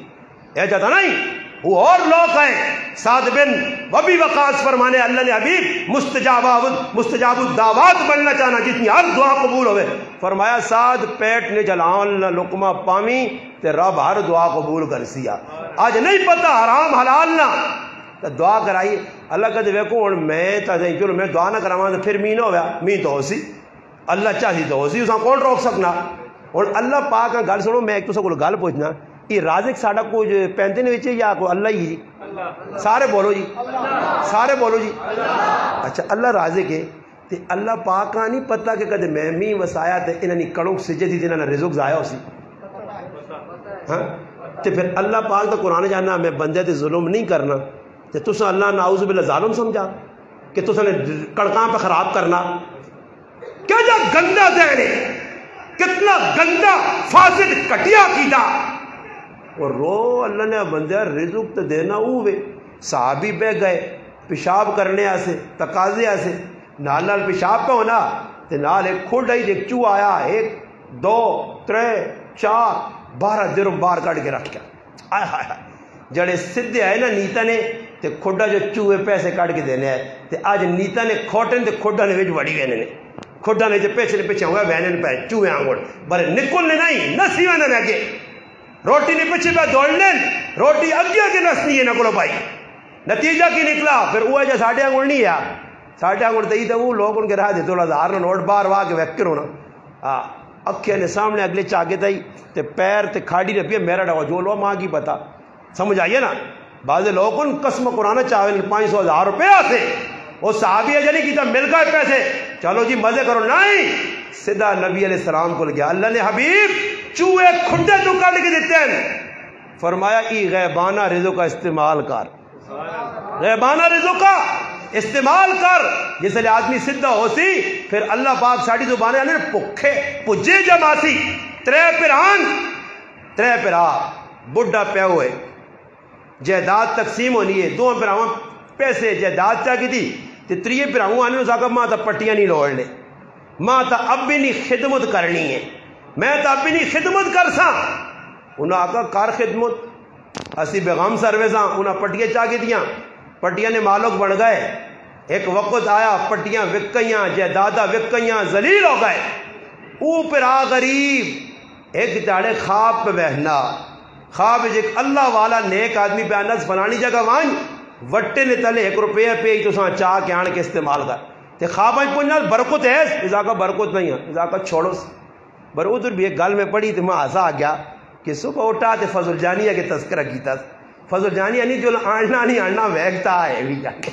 یہ چاہتا نہیں وہ اور لوگ ہیں سعد بن وبی وقاص فرمانے اللہ نے حبیب مستجاب الدعوات بننا چاہنا جتنی ہر دعا قبول ہوئے فرمایا سعد پیٹ نے جلان لقمہ پامی تے رب ہر دعا قبول کر سیا آج نہیں پتہ حرام حلال نہ تو دعا کرائی اللہ کہتے ویکو اور میں چلو میں دعا نہ کراواں تو پھر مین ہو گیا مین تو ہو سی اللہ چاہی تو ہو سی اساں کون روک سکنا اور اللہ پاک گل سنو میں ایک تو کو گل پوچھنا یہ رازق ساڈا کچھ پینتے نے وچے یا کوئی اللہ ہی جی سارے بولو جی سارے بولو جی اچھا اللہ رازق ہے تے اللہ پاک کا نہیں پتہ کہ کدے میں می وسایا تے انہاں نی کڑک سجے دی جنہاں نے رزق ضائع ہو سی ہاں تے پھر اللہ پاک دا قرآن جاننا میں بندے تے ظلم نہیں کرنا تے تساں اللہ نعوذ باللہ ظالم سمجھا کہ تساں نے کڑکاں پہ خراب کرنا کیا جا گندا ذہن ہے کتنا گندا فاسد کٹیا کیتا اور رو اللہ نے بندہ رزق تو دینا ہوئے صحابی بہ گئے پیشاب کرنے آسے تقاضے آسے نال نال پیشاب پہ ہونا تے نال ایک کھوڑ آئی ایک چو آیا 1 2 3 4 12 درم بار کٹ کے رکھ کیا آئے ہائے ہائے جڑے سدھے آئے نا نیتا نے تے کھوڑا جو چوہے پیسے کٹ کے دینے آئے تے آج نیتا نے کھوٹن تے کھوڑا نے ویج وڑی وینے نے کھوڑا نے جو پیچھے ہوئے وینے نے پہ چوہے آنگوڑ بارے نکلنے نہیں نسی وینے لگے روٹی نے پیچھے پہ دوڑ لیں روٹی اگیا کے نسنی ہے نکلو بھائی نتیجہ کی نکلا پھر وہ جو ساڑھے آنگوڑ نہیں ہے ساڑھے آنگوڑ دئی تھا وہ لوگ ان کے رہا دے 2000 نوٹ بار وا کے ویک کرو نا اکھے نے سامنے اگلے چاگے تائی تے پیر تے کھاڑی رپیے میرا ڈاوا جو لو ماں کی پتا سمجھ آئیے نا بعض لوگ ان قسم قرآن چاہے 500,000 روپے آتے وہ صحابی اجلی کی تھا مل گئے پیسے چلو جی مزے کرو نہیں سیدھا نبی علیہ السلام کو گیا اللہ نے حبیب چوہے کھڈے تو کٹ کے دیتے ہیں فرمایا ای غیبانہ رزق کا استعمال کر غیبانہ رزق کا استعمال کر جس لئے آدمی سدھا ہو سی پھر اللہ پاک ساڑھی زبانے آنے پکھے پجے جماسی 3 پرا بڑھا پہ ہوئے جائیداد تقسیم ہونی ہے 2 پراواں پیسے جائیداد چاہ کی تھی تے 3 پراواں آنے اس آگا ماں تا پٹیاں نہیں لوڑ لے ماں تا اب بھی نہیں خدمت کرنی ہے میں تو اپنی خدمت کر سا انہاں آقا کار خدمت اسی بیغام سروے ساں انہاں پٹیاں چاہ کے دیاں پٹیاں نے مالک بڑھ گئے ایک وقت آیا پٹیاں وک گئیاں جائیداداں وک گئیاں ذلیل ہو گئے اوپر آ غریب ایک داڑے خواب پہ بہنا خواب ایک اللہ والا نیک آدمی بیانس فلانی جگہ وان وٹے نے تلے 1 روپیہ پہ تو ساں چاہ کے آن کے استعمال کر تے خواب آج پہنچنا برکت ہے ازا کا برکت نہیں ہے ازا کا چھوڑو بر ادھر بھی ایک گل میں پڑھی تو میں ہنسا آ گیا کہ صبح اٹھا تے فضل جانیہ کے تذکرہ کیتا فضل جانیہ نہیں جو آننا نہیں آننا ویکتا ہے بھی جا کے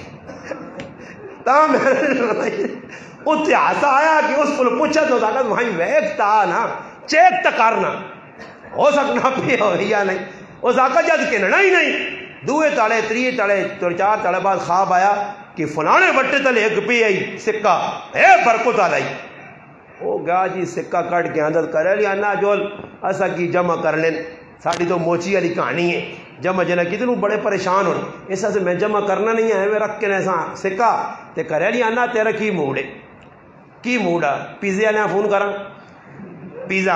تا میں اتنے ہنسا آیا کہ اس کو پوچھا تو طاقت وہیں ویکتا نا چیک تا کرنا ہو سکنا پہ ہو یا نہیں اس آقا جد کننا ہی نہیں 2 تڑے 3 تڑے 4 تڑے بعد خواب آیا کہ فلانے بٹے تلے 1 پی آئی سکہ ہے برکت آ رہی او گیا جی سکہ کٹ کے اندر کرے لیا نا جول ایسا کی جمع کر لیں ساڑی تو موچی والی کہانی ہے جمع جنا کتنوں بڑے پریشان ہو ایسا سے میں جمع کرنا نہیں ہے میں رکھ کے ایسا سکہ تے کرے لیا نا تیرا کی موڑ ہے کی موڑا پیزے والے فون کرا پیزا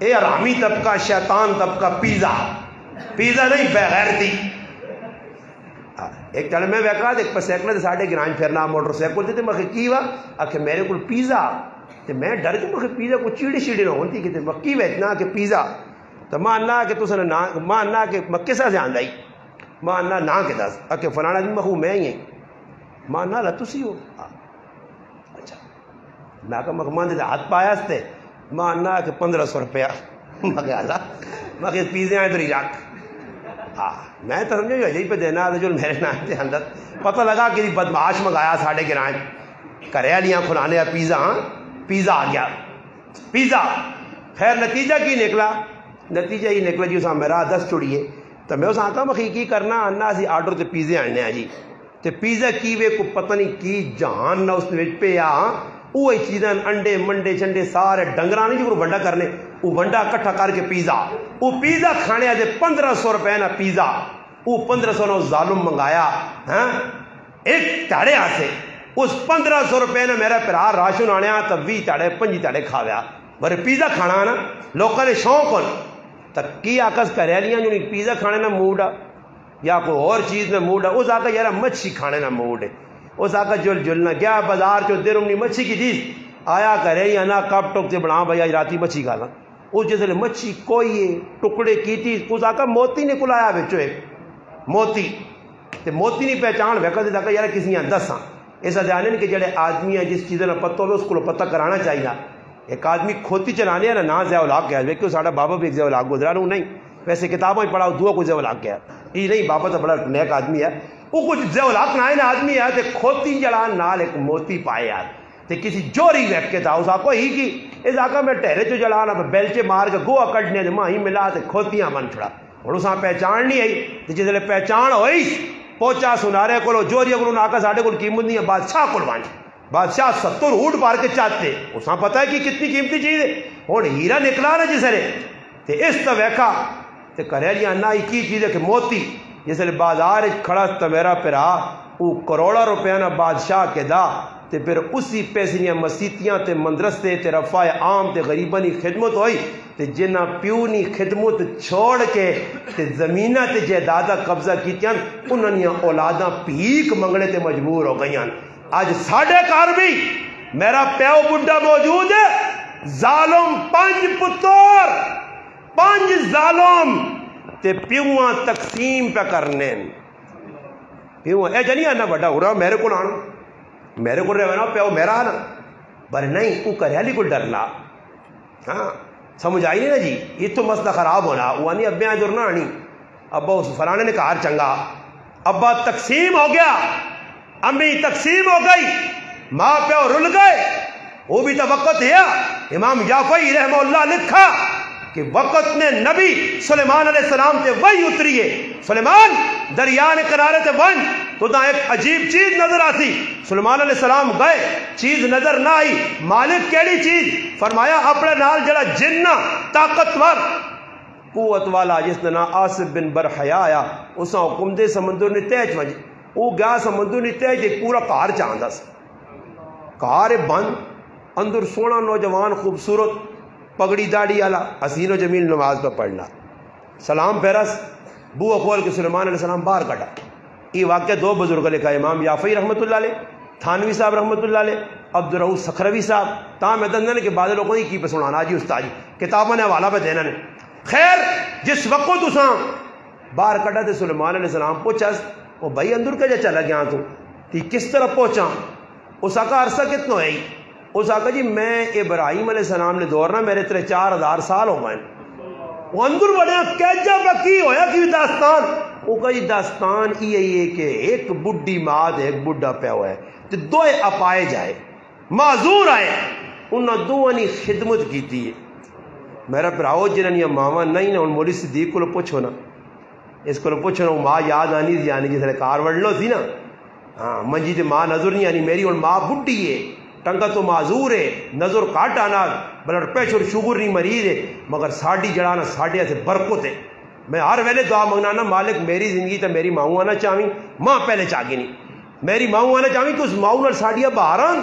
اے حرامی طبقہ شیطان طبقہ پیزا پیزا نہیں بغیرتی ایک تڑے میں ویکا ایک پر سیکلے تے ساڑھے گرانج پھرنا موٹر سیکل تے میں کی وا آکھے میرے کو پیزا تے میں ڈر کے میں پیزا کو چیڑی شیڑی نہ ہوتی کہ مکی ویچنا کہ پیزا تو ماں اللہ کہ تو سن ماں اللہ کہ مکے سے جان دائی ماں اللہ نہ کہ دس آکھے فلانا جی مخو میں ہی ہیں ماں اللہ لتوسی ہو اچھا میں کہا مخمان دے ہاتھ پایا ستے ماں اللہ کہ 1500 روپیہ میں کہا اللہ میں کہ پیزے آئے تو ہی رکھ میں تو سمجھو یہی پہ دینا جو میرے نام کے اندر پتہ لگا کہ بدمعاش منگایا ساڑھے گرانج کرے لیاں کھلانے پیزا پیزا آ گیا پیزا خیر نتیجہ کی نکلا نتیجہ یہ نکلا جی اس میرا 10 چڑیے تو میں اس آقا مخی کی کرنا آنا سی آرڈر تے پیزے آنے ہیں جی تے پیزا کی وے کو پتہ نہیں کی جہان نہ اس نے پہ آ وہی چیزیں انڈے منڈے چنڈے سارے ڈنگرا نہیں جو ونڈا کرنے وہ ونڈا کٹھا کر کے پیزا وہ پیزا کھانے آتے 1500 روپے نا پیزا وہ 1500 نا ظالم منگایا ہاں ایک تاڑے آسے اس 1500 روپے نا میرا پیرا راشن آنے آ تب 20 تاڑے 5 تاڑے کھاویا بھر پیزا کھانا نا لوگوں نے شوق ہون تک کی آکس کرے لیاں جو نہیں پیزا کھانے نا موڈا یا کوئی اور چیز میں موڈا اس آکا یارا مچھی کھانے نا موڈ ہے اس آقا جلنا گیا بازار چو دیر امنی مچھی کی چیز آیا کرے یا نا کپ ٹوک سے بڑھا بھائی راتی مچھی کھانا اس جیسے مچھی کوئی ٹکڑے کی تھی اس آقا موتی نے کلایا بچو ایک موتی تے موتی نہیں پہچان ویکا سے آقا یار کسی یہاں 10 ایسا جانے نہیں کہ جڑے آدمی ہیں جس چیزیں پتہ ہوئے اس کو پتہ کرانا چاہیے ایک آدمی کھوتی چلانے ہے نا زیو لاگ گیا ویکو ساڑھا بابا بھی ایک زیو لاگ گزرا رہا ہوں نہیں ویسے کتابوں میں پڑھا دعا کو زیو لاگ گیا یہ نہیں بابا تو بڑا نیک آدمی ہے وہ کچھ زیو لاگ نہ آئے آدمی ہے تے کھوتی جڑان نال ایک موتی پائے یار تے کسی جوری ویک کے تھا اس آقا ہی کی اس آقا میں ٹہرے چو جڑانا بیلچے مار کے گوہ کٹنے دے ماں ہی ملا تے کھوتیاں من چھڑا اور اس پہچان نہیں آئی تے جس لئے پہچان ہوئی پوچھا سنارے کو جوری اگر انہوں آقا ساڑھے کو قیمت نہیں ہے بادشاہ کو لوانچ بادشاہ 70 اونٹ پار کے چاہتے اس نے پتہ ہے کہ کتنی قیمتی چیز ہے اور ہیرا نکلا نا جس نے تے اس طرح ویکھا تے کرے لیا نہ ہی کی چیز ہے کہ موتی جس نے بازار کھڑا تا میرا پیرا وہ کروڑا روپیہ نا بادشاہ کے دا تے پھر اسی پیسے مسیتیاں تے مندرسے تے رفع عام تے غریبانی خدمت ہوئی تے جنہ پیونی خدمت چھوڑ کے تے زمینہ تے جائیدادہ قبضہ کیتیاں انہوں نے اولاداں پیک منگنے تے مجبور ہو گئیاں آج ساڑھے کار بھی میرا پیو بڈھا موجود ہے ظالم 5 پتر 5 ظالم تے پیوہاں تقسیم پہ کرنے پیوہاں اے جنیاں نہ بڑا ہو رہا میرے کو آنا میرے کو رہے نا پیو میرا آنا بھر نہیں وہ کریالی کو ڈرنا ہاں سمجھ آئی نہیں نا جی یہ تو مسئلہ خراب ہونا وہ آنی ابے آج جرنا آنی ابا اس فلانے نے کہا چنگا ابا تقسیم ہو گیا امی تقسیم ہو گئی ماں پیو رل گئے وہ بھی تو وقت ہے امام یافعی رحمہ اللہ لکھا کہ وقت نے نبی سلیمان علیہ السلام تے وہی اتری ہے سلیمان دریان کنارے تے ون تو نہ ایک عجیب چیز نظر آتی سلیمان علیہ السلام گئے چیز نظر نہ آئی مالک کیڑی چیز فرمایا اپنے نال جڑا جنہ طاقتور قوت والا جس نے نا آصف بن برحیا آیا اس نے حکم دے سمندر نے تیج وجہ وہ گیا سمندر نے تیج ایک پورا کار چاہتا سا کار بند اندر سونا نوجوان خوبصورت پگڑی داڑھی والا حسین و جمیل نماز پہ پڑھنا سلام پیرس بو کھول کے سلیمان علیہ السلام باہر کٹا. یہ واقعہ دو بزرگ لکھا امام یافعی رحمۃ اللہ علیہ تھانوی صاحب رحمۃ اللہ علیہ عبدالرؤوف سکھروی صاحب تاں میں دندن کے بعد لوگوں کی پہ سنانا جی استاد جی کتابوں نے حوالہ پہ دینا نے. خیر جس وقت تساں باہر کٹا تے سلیمان علیہ السلام پوچھس وہ بھائی اندر کجا چلا گیا تو تی کس طرح پہنچا. اس آقا عرصہ کتنا ہے؟ اس آقا جی میں ابراہیم علیہ السلام نے دورنا میرے 4000 سال ہو گئے. وہ اندر بڑے کیجا بکی ہویا کی داستان. وہ کہا جی داستان یہ کہ ایک بڈی ماں ایک بڈا پیا ہوا ہے تو دوئے اپائے جائے معذور آئے انہوں دو نے خدمت کی تھی. میرا پراؤ جنہاں یہ ماما نہیں نا ان مولی صدیق کو پوچھو نا اس کو پوچھو نا ماں یاد آنی تھی آنی جیسے کار وڑلو تھی نا ہاں منجی تے ماں نظر نہیں آنی میری ان ماں بڈی ہے ٹنگا تو معذور ہے نظر کاٹ آنا بلڈ پریشر شوگر نہیں مریض ہے مگر ساڑی جڑانا ساڑی ایسے برکت ہے. میں ہر ویلے دعا منگنا نا مالک میری زندگی تو میری ماؤں آنا چاہویں ماں پہلے چاہگی نہیں میری ماؤں آنا چاہویں کہ اس ماؤں نال ساڑیاں باہران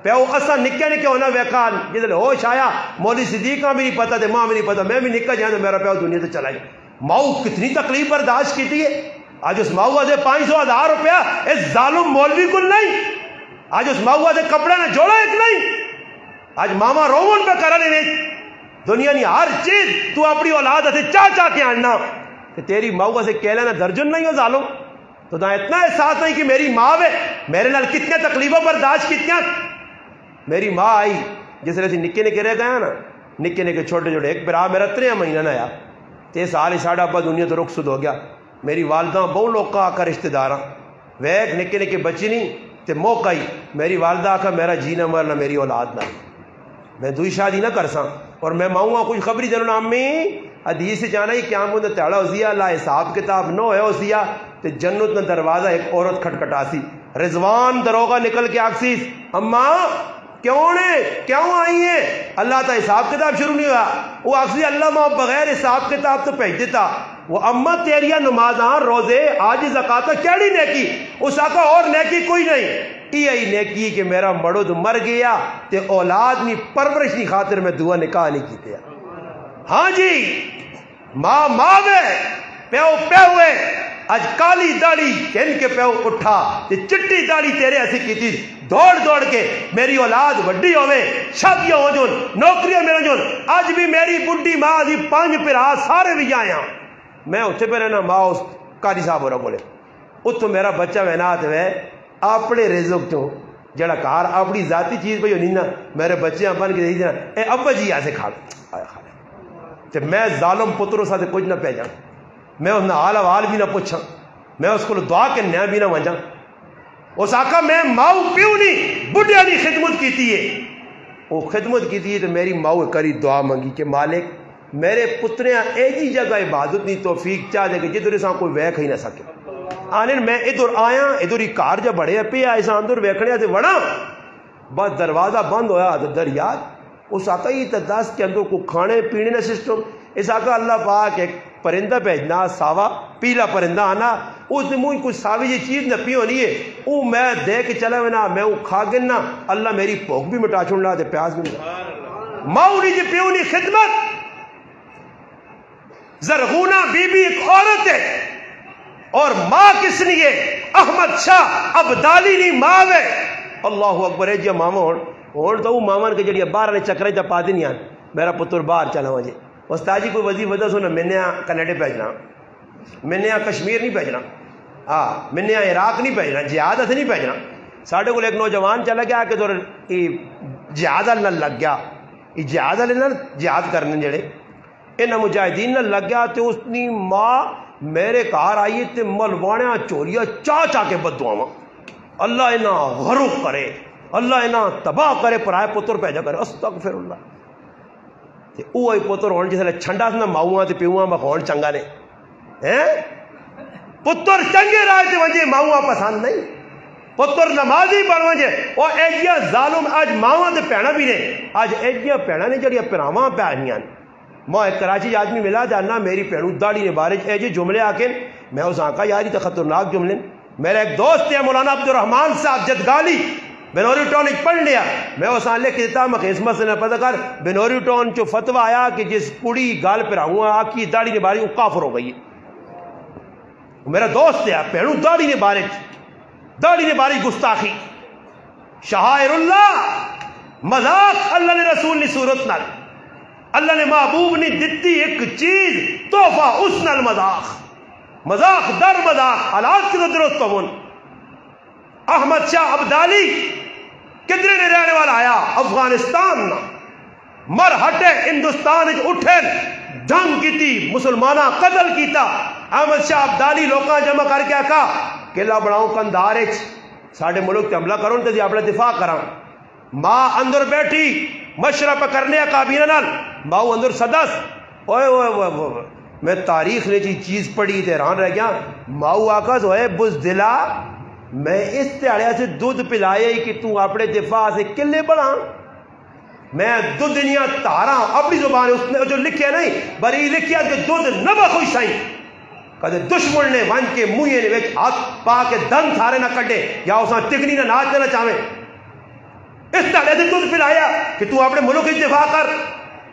پیو اسا نکے نکے ہونا ویکان جدے ہوش آیا مولی صدیق کا بھی نہیں پتا تے ماں بھی نہیں پتا میں بھی نکا جانا میرا پیو دنیا سے چلا گیا. ماؤں کتنی تکلیف برداشت کی تھی ہے. آج اس ماؤں سے 500,000 روپیہ اس ظالم مولوی کو نہیں. آج اس ماؤں سے کپڑے نہ جوڑا ایک نہیں. آج ماما رومن پہ کرنے نہیں دنیا نہیں ہر چیز تو اپنی اولاد سے چاہ چاہ کے آنا کہ تیری ماؤں سے کہہ لینا درجن نہیں ہو ظالم. تو نہ اتنا احساس نہیں کہ میری ماں ہے میرے نال کتنے تکلیفوں برداشت کتنا. میری ماں آئی جس طرح سے نکے نکے رہ گیا نا نکے نکے چھوٹے چھوٹے ایک برا میرا 3 مہینہ نہ آیا 3 سال ہی ساڑھا ابا دنیا تو رخصت ہو گیا. میری والدہ بہت لوگ کا آکا رشتہ دار ویک نکے نکے بچی نہیں تے موقع ہی میری والدہ آکا میرا جینا مرنا میری اولاد نہ میں دوئی شادی نہ کر سا اور میں ماؤں کچھ خبری دینا امی حدیث سے جانا ہی قیامت میں تیڑا ہوزیا اللہ حساب کتاب نو ہے ہوزیا تے جنت میں دروازہ ایک عورت کھٹکھٹاسی رضوان دروغہ نکل کے آکسیس اماں کیوں نے کیوں آئی ہیں اللہ تا حساب کتاب شروع نہیں ہوا. وہ آکسی اللہ ماں بغیر حساب کتاب تو بھیج دیتا. وہ اماں تیریا نمازاں روزے آج زکاة کیڑی نیکی اس آقا اور نیکی کوئی نہیں یہی نیکی کہ میرا مرد مر گیا تے اولاد نی پرورش نی خاطر میں دعا نکاح نہیں کیتے. ہاں جی ماں ماوے پیو پیوے آج کالی داڑھی کہن کے پیو اٹھا تے چٹی داڑھی تیرے ایسی کی تھی دوڑ دوڑ کے میری اولاد وڈی ہوئے شادیاں ہو جون نوکریاں مل جون. آج بھی میری بڈی ماں دی 5 پرا سارے بھی آیا میں اتنے پہ رہنا ماں اس قاری صاحب ہو رہا بولے اتو میرا بچہ وینات ہوئے اپنے رزق چوں جڑا کار اپنی ذاتی چیز پہ نہیں نا میرے بچے بن کے دیکھ دینا اے ابا جی ایسے کھا تے میں ظالم پتروں ساتھ کچھ نہ پہ جاؤں میں انہیں حال حوال بھی نہ پوچھا میں اس کو دعا کے نیا بھی نہ وجہ. اس آقا میں ماؤ پیو نہیں بڑھیا نہیں خدمت کی تھی ہے وہ خدمت کی تھی تو میری ماؤ کری دعا منگی کہ مالک میرے پتریاں ایجی جگہ عبادت نہیں توفیق چاہ دے کہ جدھر اساں کوئی ویکھ ہی نہ سکے. آنے میں ادھر آیا ادھر ہی کار جب بڑھے پہ ایسا اندر ویکھنے سے وڑا بس دروازہ بند ہویا تو در یاد اس آقا ہی تداس کے اندر کو کھانے پینے نہ سسٹم. اس آقا اللہ پاک ایک پرندہ بھیجنا ساوا پیلا پرندہ آنا اس نے منہ کچھ ساوی جی چیز نہ پی ہونی ہے وہ میں دے کے چلا ہونا میں وہ کھا گنا اللہ میری بھوک بھی مٹا چھوڑ لا تے پیاس بھی مٹا ماؤنی جی پیونی خدمت. زرغونہ بی بی ایک عورت ہے اور ماں کس لیے احمد شاہ ابدالی نہیں ماں ہے. اللہ اکبر ہے جی ماما ہون تو وہ ماما کے جڑی باہر نے چکرے تے پا دینی میرا پتر باہر چلا وجے استاد جی کوئی وظیفہ وجہ سو نا میں نے کینیڈا بھیجنا میں نے کشمیر نہیں بھیجنا ہاں میں نے عراق نہیں بھیجنا جہاد اتنے نہیں بھیجنا. ساڈے کو ایک نوجوان چلا گیا کہ دور جہاد نہ لگ گیا یہ جہاد والے جہاد کرنے جڑے انہاں مجاہدین نہ لگ گیا تو اس نے ماں میرے گھر آئی تے ملواڑیاں چوریاں چاہ چاہ کے بددعاواں اللہ انہاں غرق کرے اللہ انہاں تباہ کرے پرائے پتر پیدا کرے استغفر اللہ. تے اوہی پتر ہون جس ویلے چھنڈا سنا ماؤں تے پیواں بخون چنگا نے ہیں پتر چنگے رائے تے ونجے ماؤں پسند نہیں پتر نمازی بن ونجے او ایجیاں ظالم اج ماواں تے بھیڑاں بھی نے اج ایجیاں بھیڑاں نے جڑیاں پراواں پیانیاں. میں ایک کراچی آدمی ملا جانا میری پیڑوں داڑھی نے بارے ایجے جملے آ کے میں اس آقا یاری تو خطرناک جملے. میرا ایک دوست ہے مولانا عبد الرحمان صاحب جدگالی بنوری ٹون پڑھ لیا میں اس لکھ کے دیتا میں اس مسئلے پتہ کر بنوری ٹون جو فتویٰ آیا کہ جس کڑی گال پہ رہوں آ کی داڑھی نے باری وہ کافر ہو گئی ہے میرا دوست ہے پہنوں داڑھی نے باری گستاخی شعائر اللہ مذاق اللہ نے رسول نے صورت نال اللہ نے محبوب نے دتی ایک چیز تحفہ اس نال مذاق در مذاق حالات کے درست ہون احمد شاہ ابدالی کدھر نے رہنے والا آیا افغانستان مر ہٹے ہندوستان اٹھے جنگ کی تھی مسلمانہ قتل کیتا احمد شاہ ابدالی لوکاں جمع کر کے کہا قلعہ بناؤں کندھار ساڑھے ملک تے حملہ کروں تے اپنا دفاع کراں ماں اندر بیٹھی مشرف کرنے کابینہ نال ماں اندر صدس اوئے میں تاریخ نے چیز پڑھی تے حیران رہ گیا ماؤ آکاز ہوئے بزدلا میں اس تیاڑیا سے دودھ پلائے کہ تو اپنے دفاع سے کلے بڑھا میں دودھنیا تاراں اپنی زبان اس نے جو لکھیا نہیں بری لکھیا کہ دودھ نبا خوش سائیں کدے دشمن نے ون کے موئے نے وچ ہاتھ پا کے دن تھارے نہ کڈے یا اساں تگنی نہ ناچ دینا چاہے اس طرح سے دودھ پلایا کہ تو اپنے ملک کی دفاع کر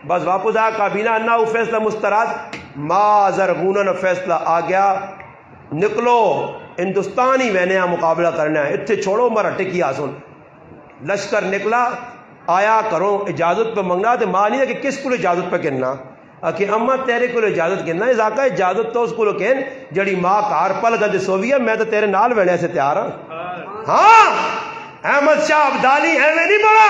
بس واپس آ کابینہ انا وہ فیصلہ مسترد ما زرغونن فیصلہ آ گیا نکلو ہندوستانی میں نے مقابلہ کرنا ہے اتنے چھوڑو مر ہٹے کی آسن لشکر نکلا آیا کرو اجازت پہ منگنا تو ماں نہیں ہے کہ کس کو اجازت پہ کہنا کہ اما تیرے کو اجازت کہنا ذاکہ اجازت تو اس کو کہن جڑی ماں کار پل گند سووی ہے میں تو تیرے نال ویڑے سے تیار ہاں احمد شاہ ابدالی ایویں نہیں بڑا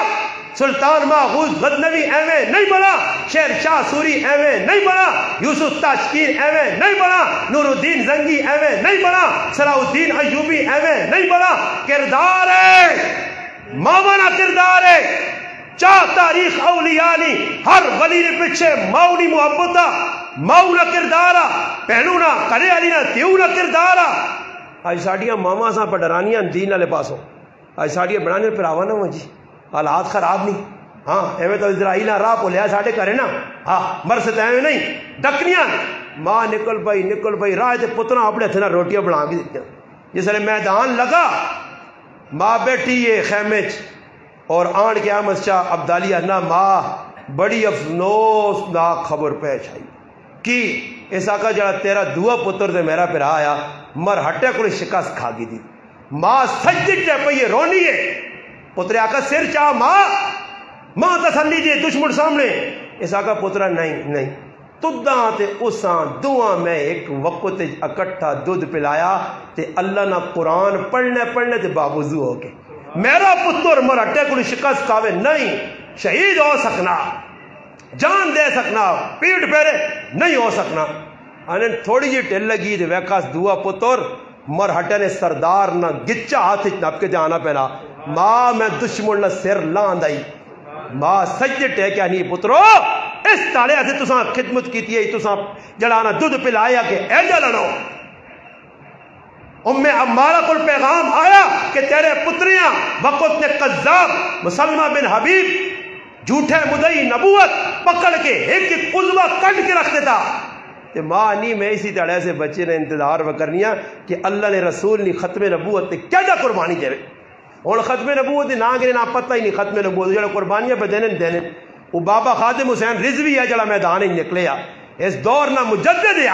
سلطان ماغوث غزنوی ایویں نہیں بڑا شیر شاہ سوری ایویں نہیں بڑا یوسف تاشکیر ایویں نہیں بڑا نور الدین زنگی ایویں نہیں بڑا صلاح الدین ایوبی ایویں نہیں بڑا کردار ہے مامانا کردار ہے چاہ تاریخ اولیانی ہر ولی نے پیچھے ماؤنی محبتا ماؤنا کردارا پہنونا کرے علی نا تیونا کردارا آج ساڑیاں ماما ساں پر ڈرانیاں دین والے پاسوں آج ساڑیاں بڑھانے پر آوانا ہوں جی حالات خراب نہیں ہاں ایویں تو اسرائیل راہ کو لیا ساڑھے کرے نا ہاں مرسط ایویں نہیں ڈکنیاں ماں نکل پئی راہ تے پتنا اپنے تھے نا روٹیاں بنا کے دیتے ہیں جس لئے میدان لگا ماں بیٹھی یہ خیمے اور آن کے احمد شاہ ابدالی انا ماں بڑی افسوسناک خبر پیش آئی کی اس آقا جڑا تیرا دعا پتر دے میرا پھر آیا مر ہٹے کو شکست کھا گئی تھی ماں سجدے پہ یہ رونی ہے پتر آقا سر چاہ ماں تسلی جے دشمن سامنے اس آقا پترا نہیں تداں تے اساں دعا میں ایک وقت اکٹھا دودھ پلایا تے اللہ نہ قرآن پڑھنے تے باوضو ہو کے میرا پتر مر ہٹے کو شکست کھاوے نہیں شہید ہو سکنا جان دے سکنا پیٹ پھیرے نہیں ہو سکنا انہیں تھوڑی جی ٹل لگی تے ویکاس دعا پتر مر ہٹے نے سردار نہ گچا ہاتھ نپ کے جانا پہنا ماں میں دشمن نہ سر لاند آئی ماں سجدے ٹیکیا نہیں پترو اس تالے سے تساں خدمت کیتی ہے تساں جڑانا دودھ پلایا کہ اے جلنو عمارہ کو پیغام آیا کہ تیرے پتریاں وقت نے قذاب مسلمہ بن حبیب جھوٹے مدعی نبوت پکڑ کے ایک عضوہ کٹ کے رکھ دیتا کہ ماں نہیں میں اسی طرح سے بچے نے انتظار کرنیا کہ اللہ نے رسول نے ختم نبوت نے کیا جا قربانی دے اور ختم نبوت نہ گرے نہ پتہ ہی نہیں ختم نبوت جڑا قربانیاں پہ دینے وہ بابا خادم حسین رضوی ہے جڑا میدان ہی نکلے اس دور نہ مجدد ہے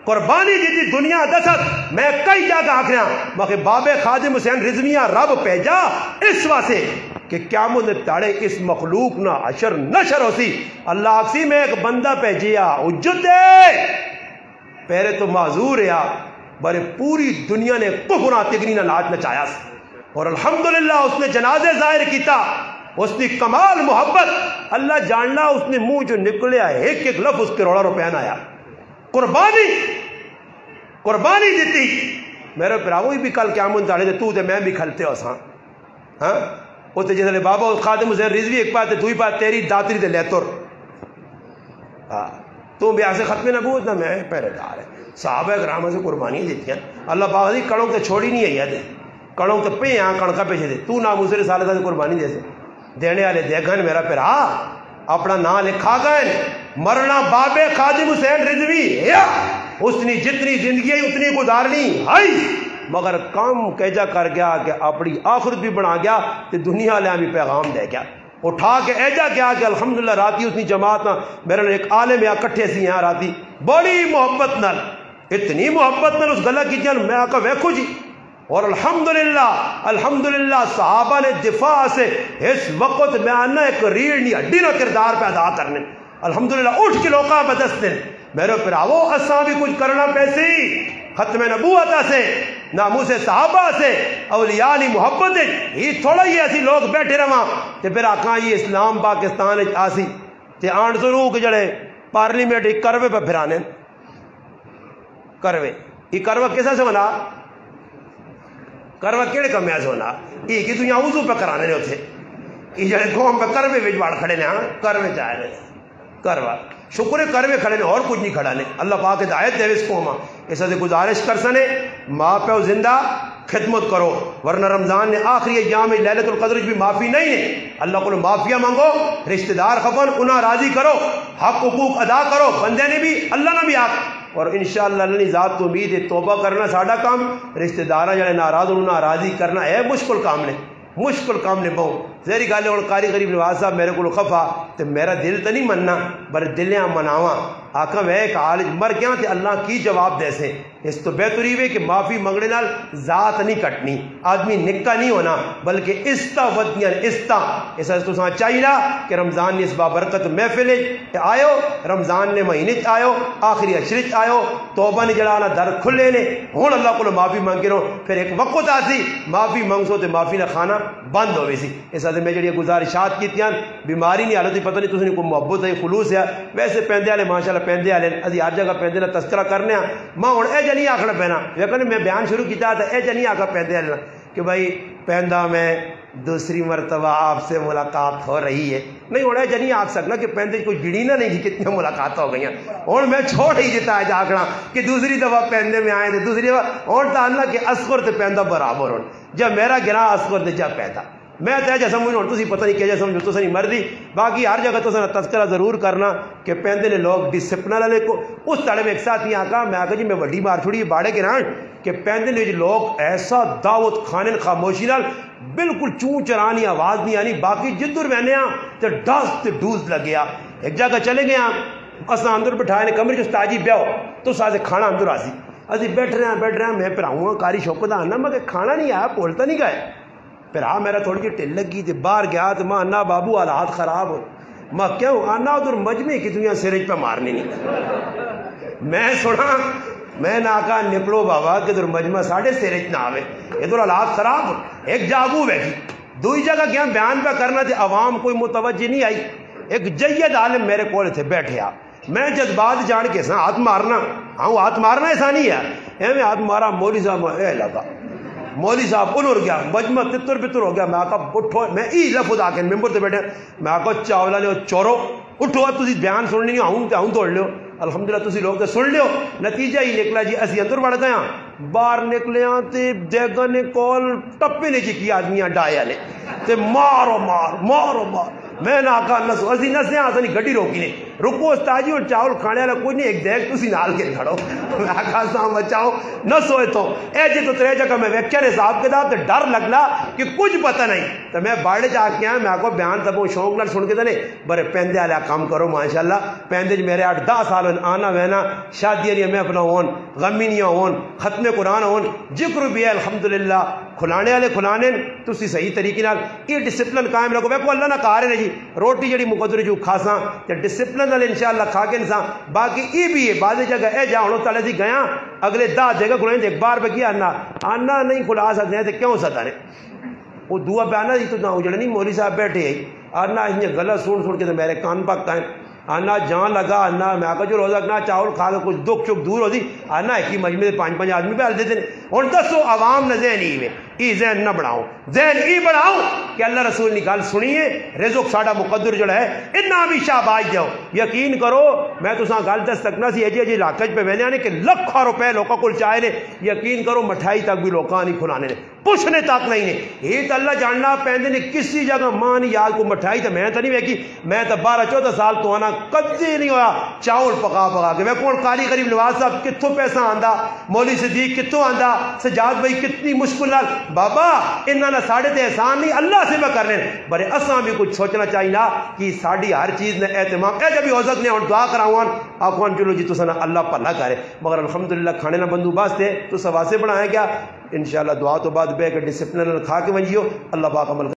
قربانی جیتی دنیا دست میں کئی جگہ آکھنا مگر بابے خادم حسین رضویاں رب پیجا اس واسے کہ قیامت تاڑے اس مخلوق نہ عشر نشر ہو سی اللہ آکسی میں ایک بندہ پیجیا اجت ہے پہرے تو معذور ہے بڑے پوری دنیا نے کفرہ تگنی نہ ناچ نچایا اور الحمدللہ اس نے جنازے ظاہر کیتا اس نے کمال محبت اللہ جاننا اس نے منہ جو نکلیا ایک ایک لفظ اس کے روڑا روپیہ نہ آیا قربانی دیتی میرے پراوی بھی کل قیامت تاڑے دے تو تے میں بھی کھلتے ہو ساں ہاں وہ تے جیسے بابا خادم حسین رضوی ایک بات دوئی بات تیری داتری دے لیتر تو بھی ایسے ختم نبوت نہ میں پہلے دار ہے صحابہ کرام سے قربانی دیتی ہیں اللہ باغی کڑوں تے چھوڑی نہیں ہے دے کڑوں تے پہ ہاں کڑکا پیچھے دے تو نہ مجھے رسالہ سے قربانی دے سے دینے والے دیکھن میرا پھر اپنا نام لکھا گئے مرنا بابے خادم حسین رضوی اس نے جتنی زندگی اتنی گزارنی مگر کام کیجا کر گیا کہ اپنی آخرت بھی بنا گیا تو دنیا لیا بھی پیغام دے گیا اٹھا کے ایجا کیا کہ الحمدللہ راتی اتنی جماعت نہ میرے نے ایک عالم یا کٹھے سی یہاں راتی بڑی محبت نال اتنی محبت نال اس گلا کی جان میں آقا ویکھو جی اور الحمدللہ صحابہ نے دفاع سے اس وقت میں آنا ایک ریڑھ نہیں ہڈی نہ کردار پیدا کرنے الحمدللہ اٹھ کے لوکاں بدستن میرے پراو اساں بھی کچھ کرنا پیسی ختم نبوت سے ناموس صحابہ سے اولیاء کی محبت یہ تھوڑا ہی ایسی لوگ بیٹھے رہا تے پھر آکھاں یہ اسلام پاکستان آسی تے آن ضرور کہ جڑے پارلیمنٹ ایک کروے پہ پھرانے کروے یہ کروہ کیسا سے ہونا کروہ کیڑے کمیاں سے ہونا یہ کہ دنیا وضو پہ کرانے نے ہوتے یہ جڑے قوم پہ کروے وچ باڑ کھڑے نے ہاں کروے چاہے نے کروہ شکر کروے کھڑے نے اور کچھ نہیں کھڑا نے اللہ پاک ہدایت دے اس قوم ایسا سے گزارش کر سنے ماں پہ زندہ خدمت کرو ورنہ رمضان نے آخری ایام لیلۃ القدر بھی معافی نہیں ہے اللہ کو معافیا مانگو رشتہ دار خبر انہاں راضی کرو حق حقوق ادا کرو بندے نے بھی اللہ نے بھی آپ اور انشاءاللہ اللہ نے ذات تو امید ہے توبہ کرنا ساڈا کام رشتہ داراں جڑے ناراض انہاں راضی کرنا ہے مشکل کام نے مشکل کام نے بہو زہری گل اور قاری غریب نواز صاحب میرے کو خفا تے میرا دل تو نہیں مننا پر دلیاں مناواں آقا میں ایک عالج مر گیا تے اللہ کی جواب دے سے اس تو بہتری ہوئے کہ معافی منگنے نال ذات نہیں کٹنی آدمی نکا نہیں ہونا بلکہ استا ودیاں استا اس تو ساں چاہیے کہ رمضان نے اس بابرکت محفل آئیو رمضان نے مہینے آئیو آخری اشرچ آئیو توبہ نے جڑا نا در کھلے نے ہون اللہ کو معافی مانگے رہو پھر ایک وقت آسی معافی منگسو تے معافی نہ کھانا بند ہوئے سی اس میں جڑی گزارشات کیتیاں بیماری نہیں حالت پتہ نہیں تسی کوئی محبت ہے خلوص ہے ویسے پیندے والے ماشاءاللہ پیندے والے اسی ہر جگہ پیندے نہ تذکرہ کرنے ہاں میں ہن اے نہیں آکھنا پینا لیکن میں بیان شروع کیتا تھا اے نہیں آکھا پیندے والے کہ بھائی پیندا میں دوسری مرتبہ آپ سے ملاقات ہو رہی ہے نہیں ہن اے نہیں آکھ سکنا کہ پیندے کوئی گڑی نہ نہیں کتنی ملاقات ہو گئیاں ہن میں چھوڑ ہی دیتا ہے جاکھنا کہ دوسری دفعہ پیندے میں آئے تھے دوسری دفعہ ہن تو اللہ کہ اصغر تے پیندا برابر ہون جب میرا گرا اصغر تے جب پیدا میں تو یہ سمجھوں تھی پتہ نہیں کیا سمجھو تو نہیں مرضی باقی ہر جگہ تو تذکرہ ضرور کرنا کہ پہندے نے لوگ ڈسپلن والے کو اس تڑے میں ایک ساتھ ہی آکا میں آکا جی میں وڈی مار چھوڑی باڑے کے ران کہ پہندے نے لوگ ایسا دعوت کھانے خاموشی نال بالکل چون چرانی آواز نہیں آنی باقی جدر میں نے تے ڈس تے ڈوز لگیا ایک جگہ چلے گیا اساں اندر بٹھائے نے کمرے چ تاجی بیاؤ تو ساتھ کھانا اندر آسی اسی بیٹھ رہے ہیں میں پراؤں کاری شوقت آنا میں کہ کھانا نہیں آیا بولتا نہیں گئے پھر میرا تھوڑی جی ٹل لگی تے باہر گیا تو ماں انا بابو حالات خراب ہو ماں کیوں آنا ادھر مجمے کی دنیا سرج پہ مارنی نہیں میں سنا میں نہ آکا نکلو بابا کہ ادھر مجمع ساڑھے سرج نہ آوے ادھر حالات خراب ہو ایک جاگو بیٹھی دوئی جگہ گیا بیان پہ کرنا تھے عوام کوئی متوجہ نہیں آئی ایک جید عالم میرے کول تھے بیٹھے آپ میں جذبات جان کے سا ہاتھ مارنا ہاں ہاتھ مارنا ایسا نہیں ہے میں ہاتھ مارا مولوی صاحب اے لگا مولوی صاحب انور گیا مجمع تتر بتر ہو گیا میں آقا اٹھو میں ای لفظ آ کے ممبر تے بیٹھے میں آقا چاولا لو چورو اٹھو تسی بیان سن نہیں ہوں توڑ لو الحمدللہ تسی لوگ تے سن لیو نتیجہ ہی نکلا جی اسی اندر بڑھ گیا باہر نکلے تے دیگا نے کول ٹپے نے جی کی آدمیاں ڈایا نے تے مارو مار میں نہ آقا نسو اسی نسے آسانی گھڑی روکی نے رکو استاجی اور چاول کھانے والا کوئی نہیں ایک دیکھ تسی نال کے کھڑو میں آقا سام بچاؤ نہ سوئے تو اے جی تو ترے جگہ میں ویکھیا نے صاحب کے دا تے ڈر لگنا کہ کچھ پتہ نہیں تو میں باڑے جا کے آیا میں آقا بیان تب شوق نال سن کے تے نہیں برے پیندے والا کام کرو ماشاءاللہ پیندے میرے 8-10 سال آنا وینا شادی نہیں میں اپنا ہون غمی نہیں ہون ختم قرآن ہون ذکر بھی ہے الحمدللہ کھلانے والے کھلانے تسی صحیح طریقے نال یہ ڈسپلن قائم رکھو ویکھو اللہ نہ کہا رہے جی روٹی جڑی مقدر جو کھاساں تے ڈسپلن نال انشاءاللہ کھا کے انسان باقی یہ بھی ہے بعض جگہ اے جا ہن تلے دی گیا اگلے 10 جگہ کھلائیں ایک بار پہ کیا آنا نہیں کھلا سکتے ہیں تے کیوں ستا نے وہ دعا پہ آنا جی تو نہ اجڑے نہیں مولوی صاحب بیٹھے آنا یہ غلط سن کے تو میرے کان پاک کائیں آنا جان لگا آنا میں آقا جو روزہ نہ چاول کھا کے کچھ دکھ چک دور ہوتی آنا ایک ہی مجمع 5 آدمی پہ ہل دیتے ہیں ہوں دسو عوام نہ ذہن ہی میں ای ذہن نہ بڑھاؤ ذہن ای بڑھاؤ کہ اللہ رسول کی گل سنیے رزق ساڈا مقدر جڑا ہے اتنا بھی شاباش جاؤ یقین کرو میں تو گل دس سکنا سی اجی علاقے پہ وہدیا نے کہ لاکھاں روپے لوگوں کو چاہے نے یقین کرو مٹھائی تک بھی لوگوں نہیں کھلانے نے پوچھنے تک نہیں نے یہ تو اللہ جاننا پیندے نے کسی جگہ ماں نہیں یاد کو مٹھائی تو میں تو نہیں ویکھی میں تو 12-14 سال تو آنا کدی نہیں ہویا چاول پکا کے میں کون قاری غریب نواز صاحب کتوں پیسہ آندا مولوی صدیق کتوں آندا سجاد بھائی کتنی مشکل نال بابا انہاں دا ساڈے تے احسان نہیں اللہ سے میں کرنے بڑے اساں بھی کچھ سوچنا چاہیے نا کہ ساڈی ہر چیز نے اہتمام اے جب عزت نے ہن دعا کراون آکھون چلو جی تساں اللہ بھلا کرے مگر الحمدللہ کھانے نہ بندوبست ہے تو سواسے بنایا گیا انشاءاللہ دعا تو بعد بے کے ڈسپلن کھا کے ونجیو اللہ پاک عمل